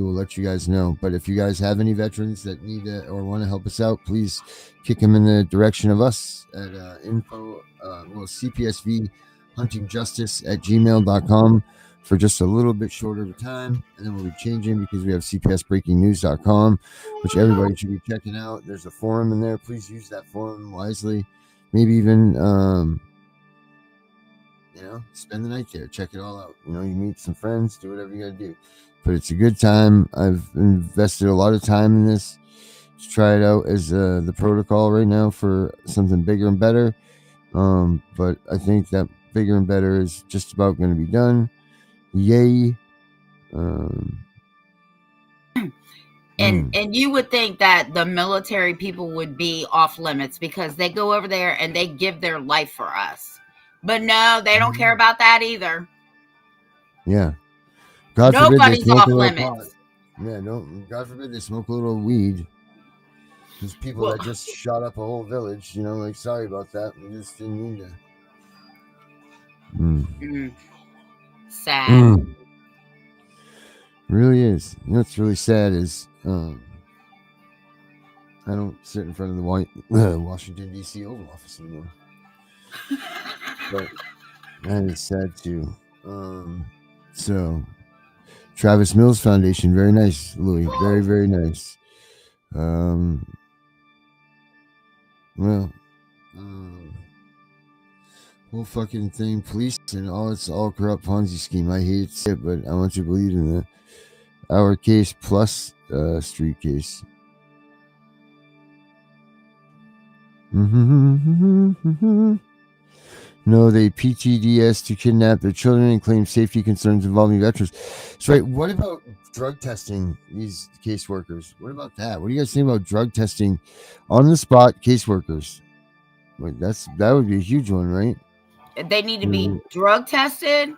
will let you guys know. But if you guys have any veterans that need or want to help us out, please kick them in the direction of us at CPSV Hunting Justice at gmail.com for just a little bit shorter of a time, and then we'll be changing because we have cpsbreakingnews.com, which everybody should be checking out. There's a forum in there. Please use that forum wisely. Maybe even spend the night there, check it all out. You meet some friends, do whatever you gotta do, but it's a good time. I've invested a lot of time in this to try it out as the protocol right now for something bigger and better. But I think that bigger and better is just about going to be done. Yay. And you would think that the military people would be off limits because they go over there and they give their life for us. But no, they don't care about that either. Yeah. God Nobody's forbid they smoke off a little limits. pot. Yeah, God forbid they smoke a little weed. There's people that just shot up a whole village, sorry about that. We just didn't mean to. Sad. Really is. What's really sad is I don't sit in front of the Washington, D.C. Oval Office anymore. But that is sad too. So Travis Mills Foundation, very nice, Louis. Very, very nice. Whole fucking thing, police and it's all corrupt Ponzi scheme. I hate it, but I want you to believe in that. Our case plus street case. No, they PTDS to kidnap their children and claim safety concerns involving veterans. That's right. What about drug testing these caseworkers? What about that? What do you guys think about drug testing on the spot caseworkers? That would be a huge one, right? They need to be drug tested.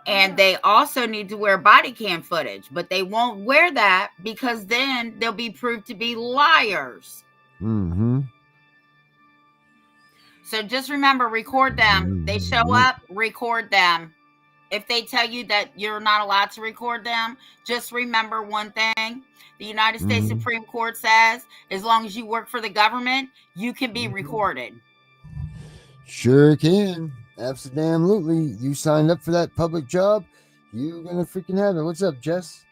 And they also need to wear body cam footage, but they won't wear that because then they'll be proved to be liars. Mm-hmm. So just remember, record them. They show up, record them. If they tell you that you're not allowed to record them, just remember one thing. The United States Supreme Court says as long as you work for the government, you can be recorded. Sure can. Absolutely. You signed up for that public job. You're going to freaking have it. What's up, Jess?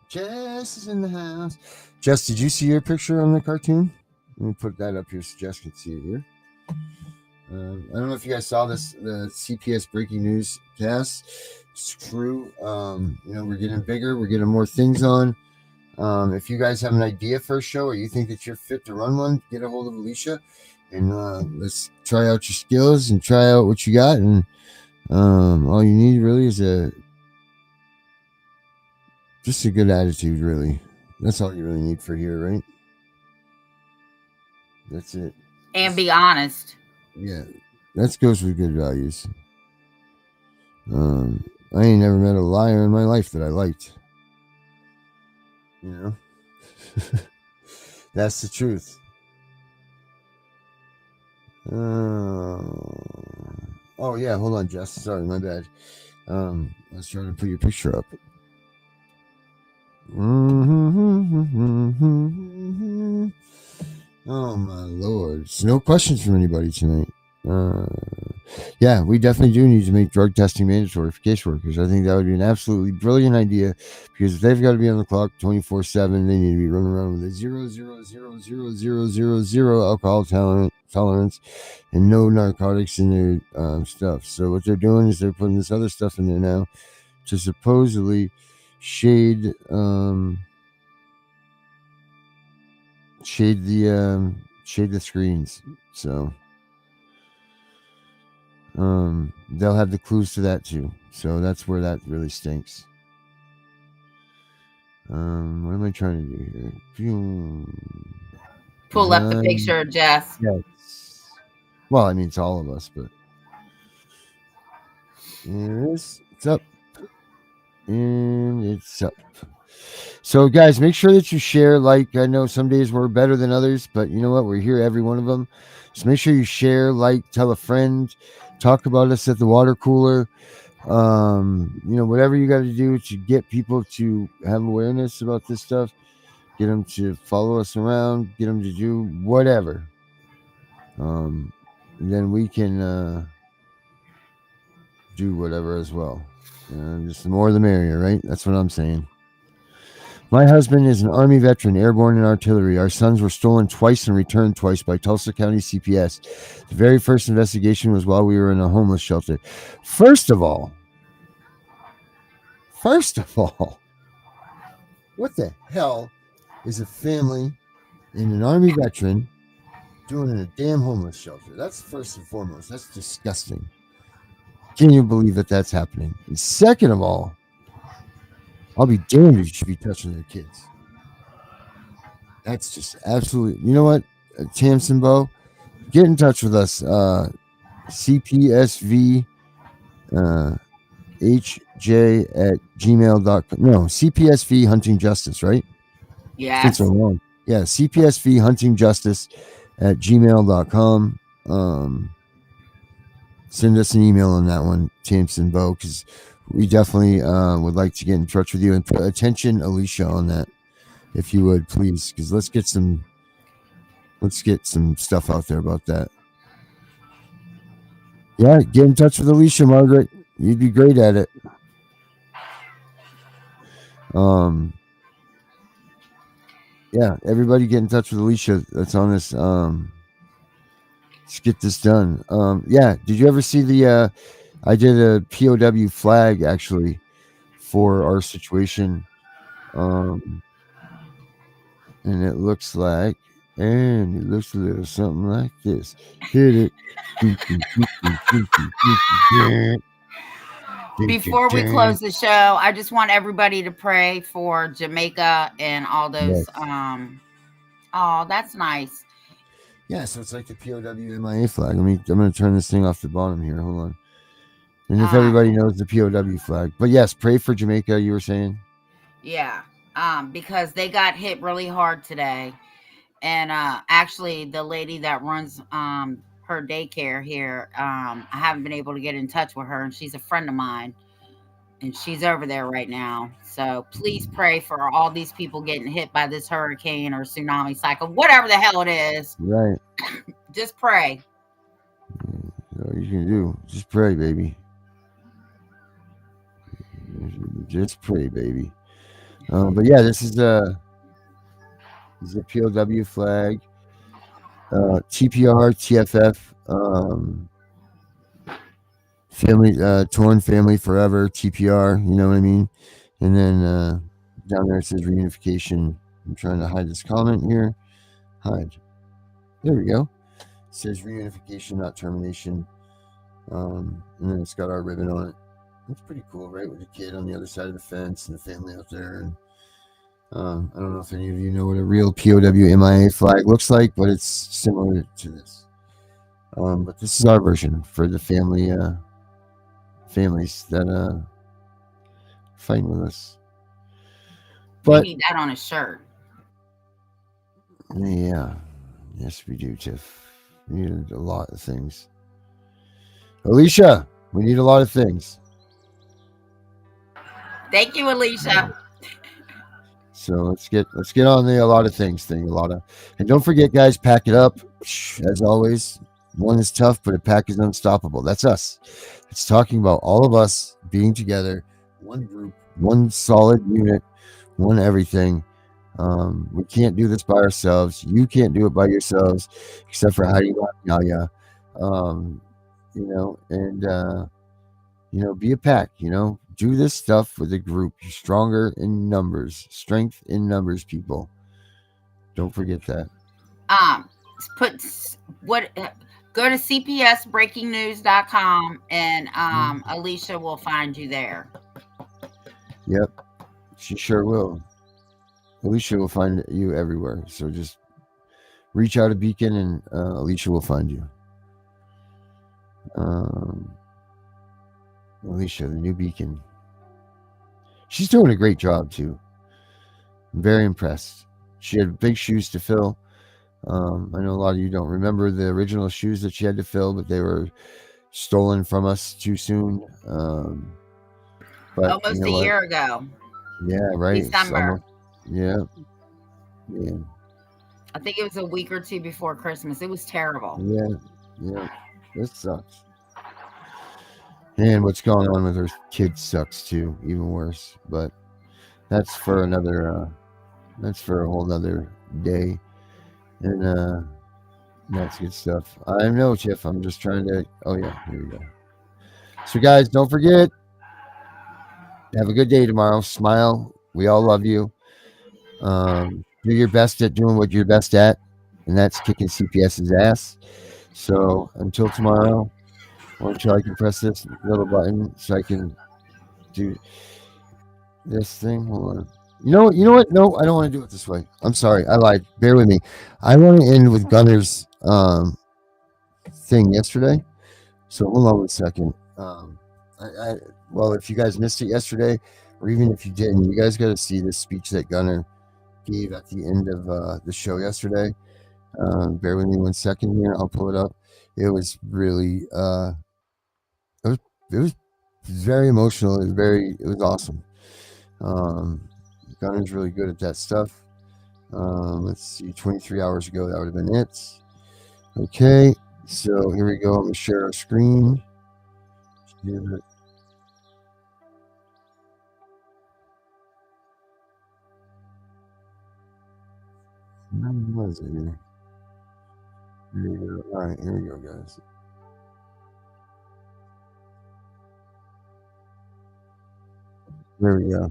Jess is in the house. Jess, did you see your picture on the cartoon? Let me put that up here so Jess can see it here. I don't know if you guys saw this, the CPS breaking news cast. It's true. We're getting bigger. We're getting more things on. If you guys have an idea for a show or you think that you're fit to run one, get a hold of Alicia and let's try out your skills and try out what you got. And all you need really is just a good attitude, really. That's all you really need for here, right? That's it. And be honest. Yeah, that goes with good values. I ain't never met a liar in my life that I liked. You know? That's the truth. Oh yeah, hold on, Jess. Sorry, my bad. I was trying to put your picture up. Oh my lord. So no questions from anybody tonight. Yeah, we definitely do need to make drug testing mandatory for caseworkers. I think that would be an absolutely brilliant idea because if they've got to be on the clock 24/7, they need to be running around with a 0.0000000 alcohol tolerance and no narcotics in their stuff. So what they're doing is they're putting this other stuff in there now to supposedly shade the screens. So they'll have the clues to that too. So that's where that really stinks. What am I trying to do here? Pull up the picture, Jess. Yes. Well, I mean, it's all of us, but it's up. And it's up. So, guys, make sure that you share. Like, I know some days we're better than others, but you know what? We're here every one of them. So make sure you share, like, tell a friend, talk about us at the water cooler. Whatever you got to do to get people to have awareness about this stuff, get them to follow us around, get them to do whatever. Then we can do whatever as well. Just the more the merrier, right? That's what I'm saying. My husband is an Army veteran, airborne and artillery. Our sons were stolen twice and returned twice by Tulsa County CPS. The very first investigation was while we were in a homeless shelter. First of all, what the hell is a family and an Army veteran doing in a damn homeless shelter? That's first and foremost. That's disgusting. Can you believe that that's happening? And second of all, I'll be damned if you should be touching their kids. That's just absolutely. You know what, Tamsin Bo, get in touch with us. CPSV HJ@gmail.com. No, CPSV Hunting Justice, right? Yes. It's so wrong. Yeah, CPSV Hunting Justice @gmail.com. Send us an email on that one, Tamsin Bo, because we definitely would like to get in touch with you and put attention, Alicia, on that, if you would, please, because let's get some stuff out there about that. Yeah, get in touch with Alicia, Margaret. You'd be great at it. Yeah, everybody get in touch with Alicia that's on this. Let's get this done. Yeah, did you ever see the I did a POW flag actually for our situation. And it looks a little something like this. Hit it. Before we close the show, I just want everybody to pray for Jamaica and all those. Yes. Oh, that's nice. Yeah, so it's like the POW MIA flag. I'm going to turn this thing off the bottom here. Hold on. And if everybody knows the POW flag. But yes, pray for Jamaica, you were saying? Yeah. Because they got hit really hard today. And actually the lady that runs her daycare here, I haven't been able to get in touch with her, and she's a friend of mine. And she's over there right now. So please pray for all these people getting hit by this hurricane or tsunami cycle, whatever the hell it is. Right. Just pray. All you can do, just pray, baby. Just pray, baby. But yeah, this is a POW flag. TPR, TFF, family, torn family forever, TPR, you know what I mean? And then down there it says reunification. I'm trying to hide this comment here. Hide. There we go. It says reunification, not termination. And then it's got our ribbon on it. That's pretty cool, right? With the kid on the other side of the fence and the family out there. And I don't know if any of you know what a real POW MIA flag looks like, but it's similar to this. But this is our version for the families that fighting with us. But we need that on a shirt. Yeah. Yes, we do, Tiff. We need a lot of things. Alicia, we need a lot of things. Thank you, Alicia. So let's get on the a lot of things thing. And don't forget, guys, pack it up. As always, one is tough, but a pack is unstoppable. That's us. It's talking about all of us being together, one group, one solid unit, one everything. We can't do this by ourselves. You can't do it by yourselves, except for Heidi Yaya. Be a pack, do this stuff with a group. You're stronger in numbers, strength in numbers, people. Don't forget that. Go to cpsbreakingnews.com and Alicia will find you there. Yep, she sure will. Alicia will find you everywhere. So just reach out a beacon and Alicia will find you. Alicia, the new beacon. She's doing a great job too. I'm very impressed. She had big shoes to fill. I know a lot of you don't remember the original shoes that she had to fill, but they were stolen from us too soon. But almost a year ago. Yeah, right. December. Yeah. I think it was a week or two before Christmas. It was terrible. Yeah. This sucks. And what's going on with her kids sucks too, even worse. But that's for another. That's for a whole nother day. And that's good stuff. I know, Tiff. I'm just trying to. Oh yeah, here we go. So guys, don't forget. Have a good day tomorrow. Smile. We all love you. Do your best at doing what you're best at, and that's kicking CPS's ass. So until tomorrow, why don't I can press this little button so I can do this thing. Hold on. You know what? No, I don't want to do it this way. I'm sorry. I lied. Bear with me. I want to end with Gunner's thing yesterday. So hold on one second. Well, if you guys missed it yesterday, or even if you didn't, you guys got to see the speech that Gunner gave at the end of the show yesterday. Bear with me 1 second here. I'll pull it up. It was really it was very emotional. It was awesome. Gunner's really good at that stuff. Let's see, 23 hours ago, that would have been it. Okay, so here we go. I'm gonna share our screen. Give it. What is it here? Here we go. All right, here we go, guys. There we go.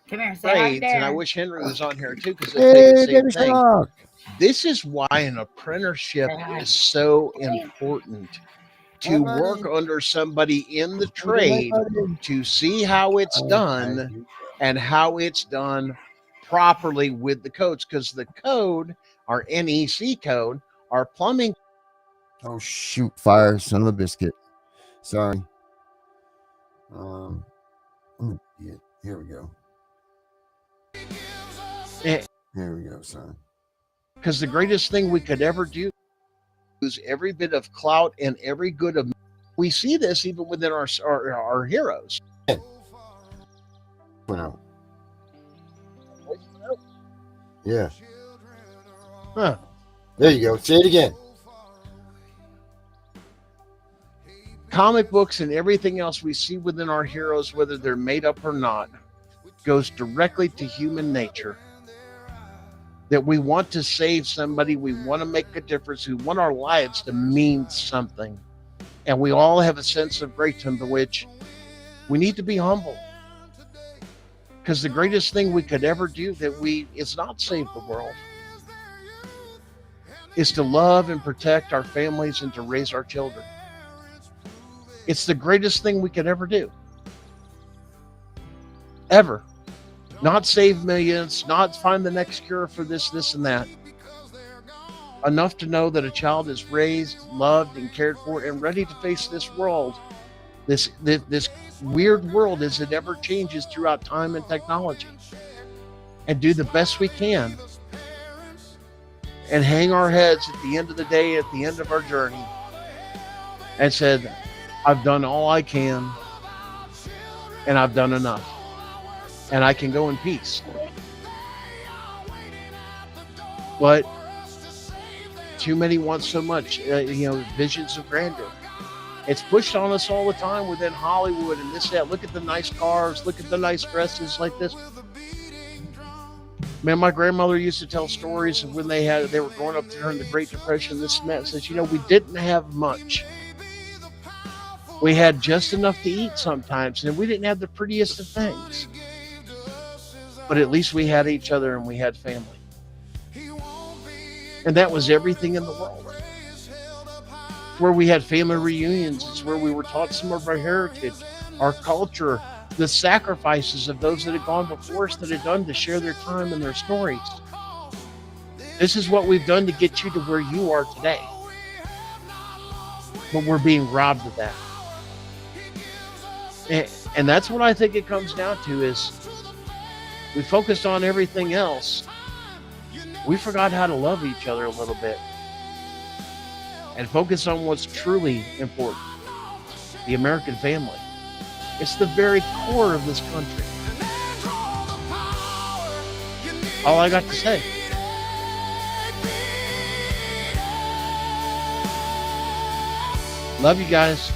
Come here, say hi, and I wish Henry was on here too, because Hey, they say the same thing. Shark. This is why an apprenticeship is so important. To work under somebody in the trade, to see how it's done and how it's done properly with the codes, because the code our NEC code, our plumbing. Oh shoot! Fire, son of a biscuit. Sorry. Yeah, here we go. Here we go, son. Because the greatest thing we could ever do is every bit of clout and every good of. We see this even within our heroes. Well, yeah. Huh. There you go. Say it again. Comic books and everything else we see within our heroes, whether they're made up or not, goes directly to human nature. That we want to save somebody, we want to make a difference, we want our lives to mean something. And we all have a sense of greatness, in which we need to be humble. Because the greatest thing we could ever do is not save the world. Is to love and protect our families and to raise our children. It's the greatest thing we could ever do. Ever. Not save millions, not find the next cure for this, and that. Enough to know that a child is raised, loved, and cared for, and ready to face this world. This weird world as it ever changes throughout time and technology. And do the best we can. And hang our heads at the end of the day, at the end of our journey. And said, I've done all I can. And I've done enough. And I can go in peace. But too many want so much, visions of grandeur. It's pushed on us all the time within Hollywood and this, that. Look at the nice cars, look at the nice dresses like this. Man, my grandmother used to tell stories of when they were growing up during the Great Depression, this and that. Says, we didn't have much. We had just enough to eat sometimes, and we didn't have the prettiest of things. But at least we had each other and we had family. And that was everything in the world. Where we had family reunions. It's where we were taught some of our heritage, our culture, the sacrifices of those that had gone before us that had done to share their time and their stories. This is what we've done to get you to where you are today. But we're being robbed of that. And that's what I think it comes down to is we focused on everything else. We forgot how to love each other a little bit. And focus on what's truly important. The American family. It's the very core of this country. All I got to say. Love you guys.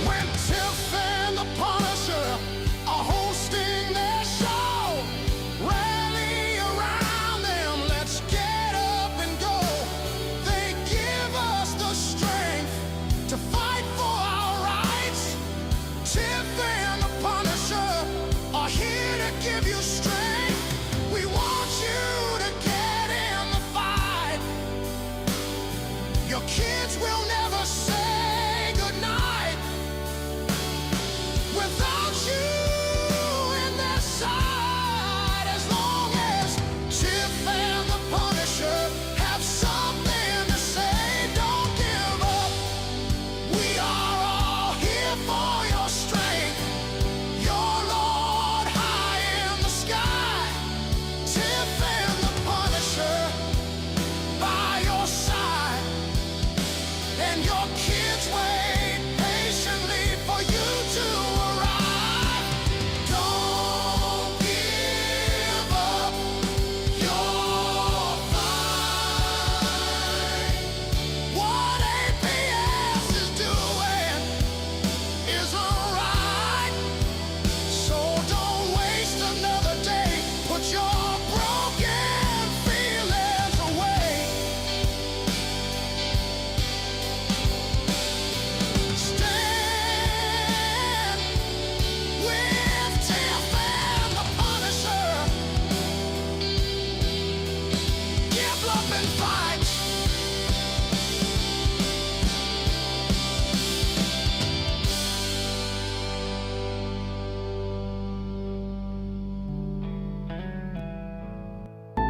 When Tiff and the Punisher are hosting their show, rally around them, let's get up and go. They give us the strength to fight for our rights. Tiff and the Punisher are here to give you strength. We want you to get in the fight. Your kids will never say goodnight without you in their side. As long as Tiff and the Punisher have something to say, don't give up. We are all here for your strength. Your Lord high in the sky. Tiff and the Punisher by your side. And your kids wait patiently for you to arrive. Don't give up. You're fine. What APS is doing is alright. So don't waste another day. Put your broken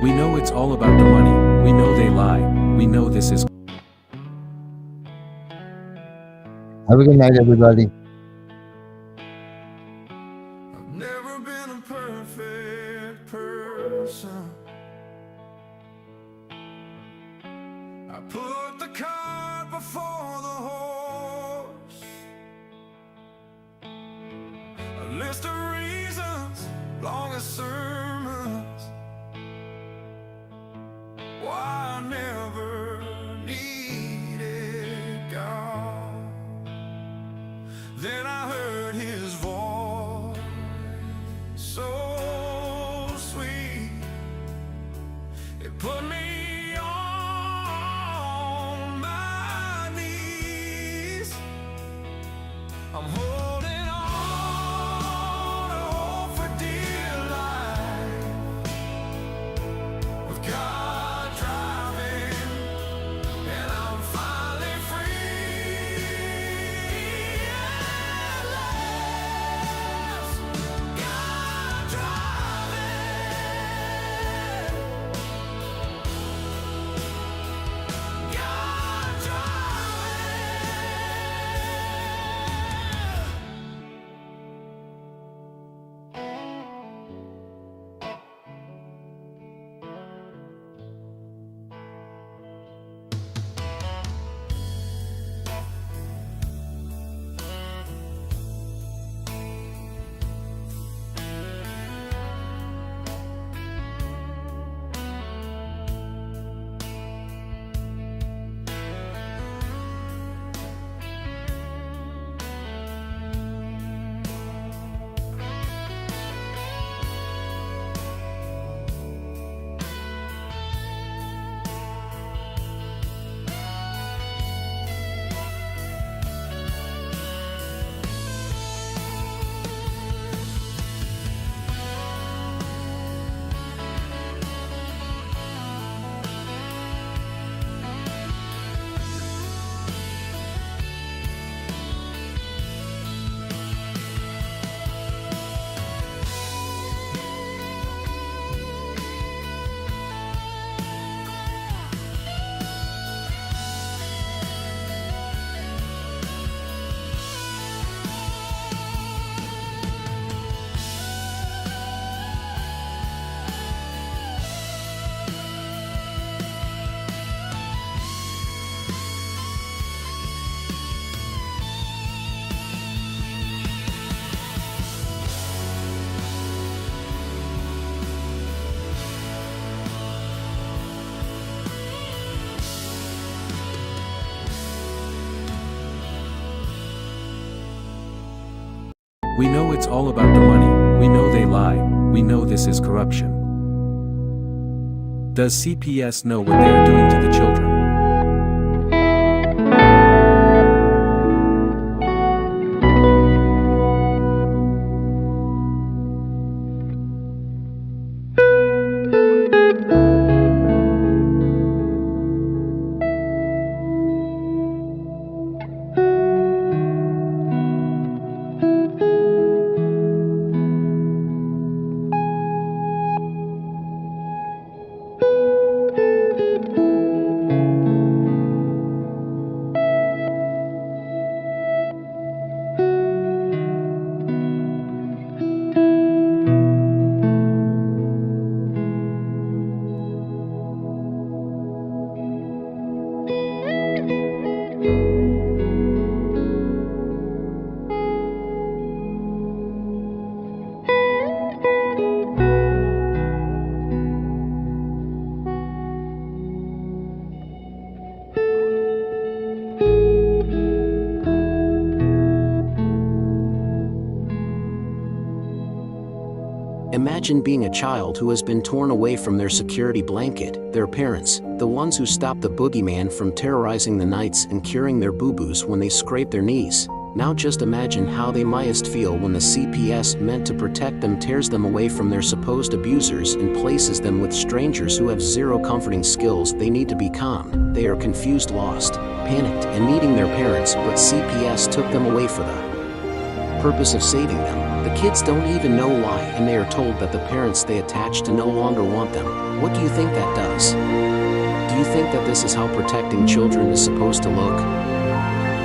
We know it's all about the money. We know they lie. We know this is. Have a good night, everybody. I've never been a perfect person. I put the cart before the horse. A list of reasons, long as sermons, why I never needed God. Then I heard his voice, so sweet. It put me on my knees. I'm holding on to hope for dear life, with God driving, and I'm finally free at last. God driving, God We know it's all about the money. We know they lie. We know this is corruption. Does CPS know what they are doing to the children? Imagine being a child who has been torn away from their security blanket, their parents, the ones who stopped the boogeyman from terrorizing the nights and curing their boo-boos when they scrape their knees. Now just imagine how they mightest feel when the CPS meant to protect them tears them away from their supposed abusers and places them with strangers who have zero comforting skills. They need to be calmed. They are confused, lost, panicked, and needing their parents, but CPS took them away for them. purpose of saving them. The kids don't even know why, and they are told that the parents they attach to no longer want them. What do you think that does? Do you think that this is how protecting children is supposed to look?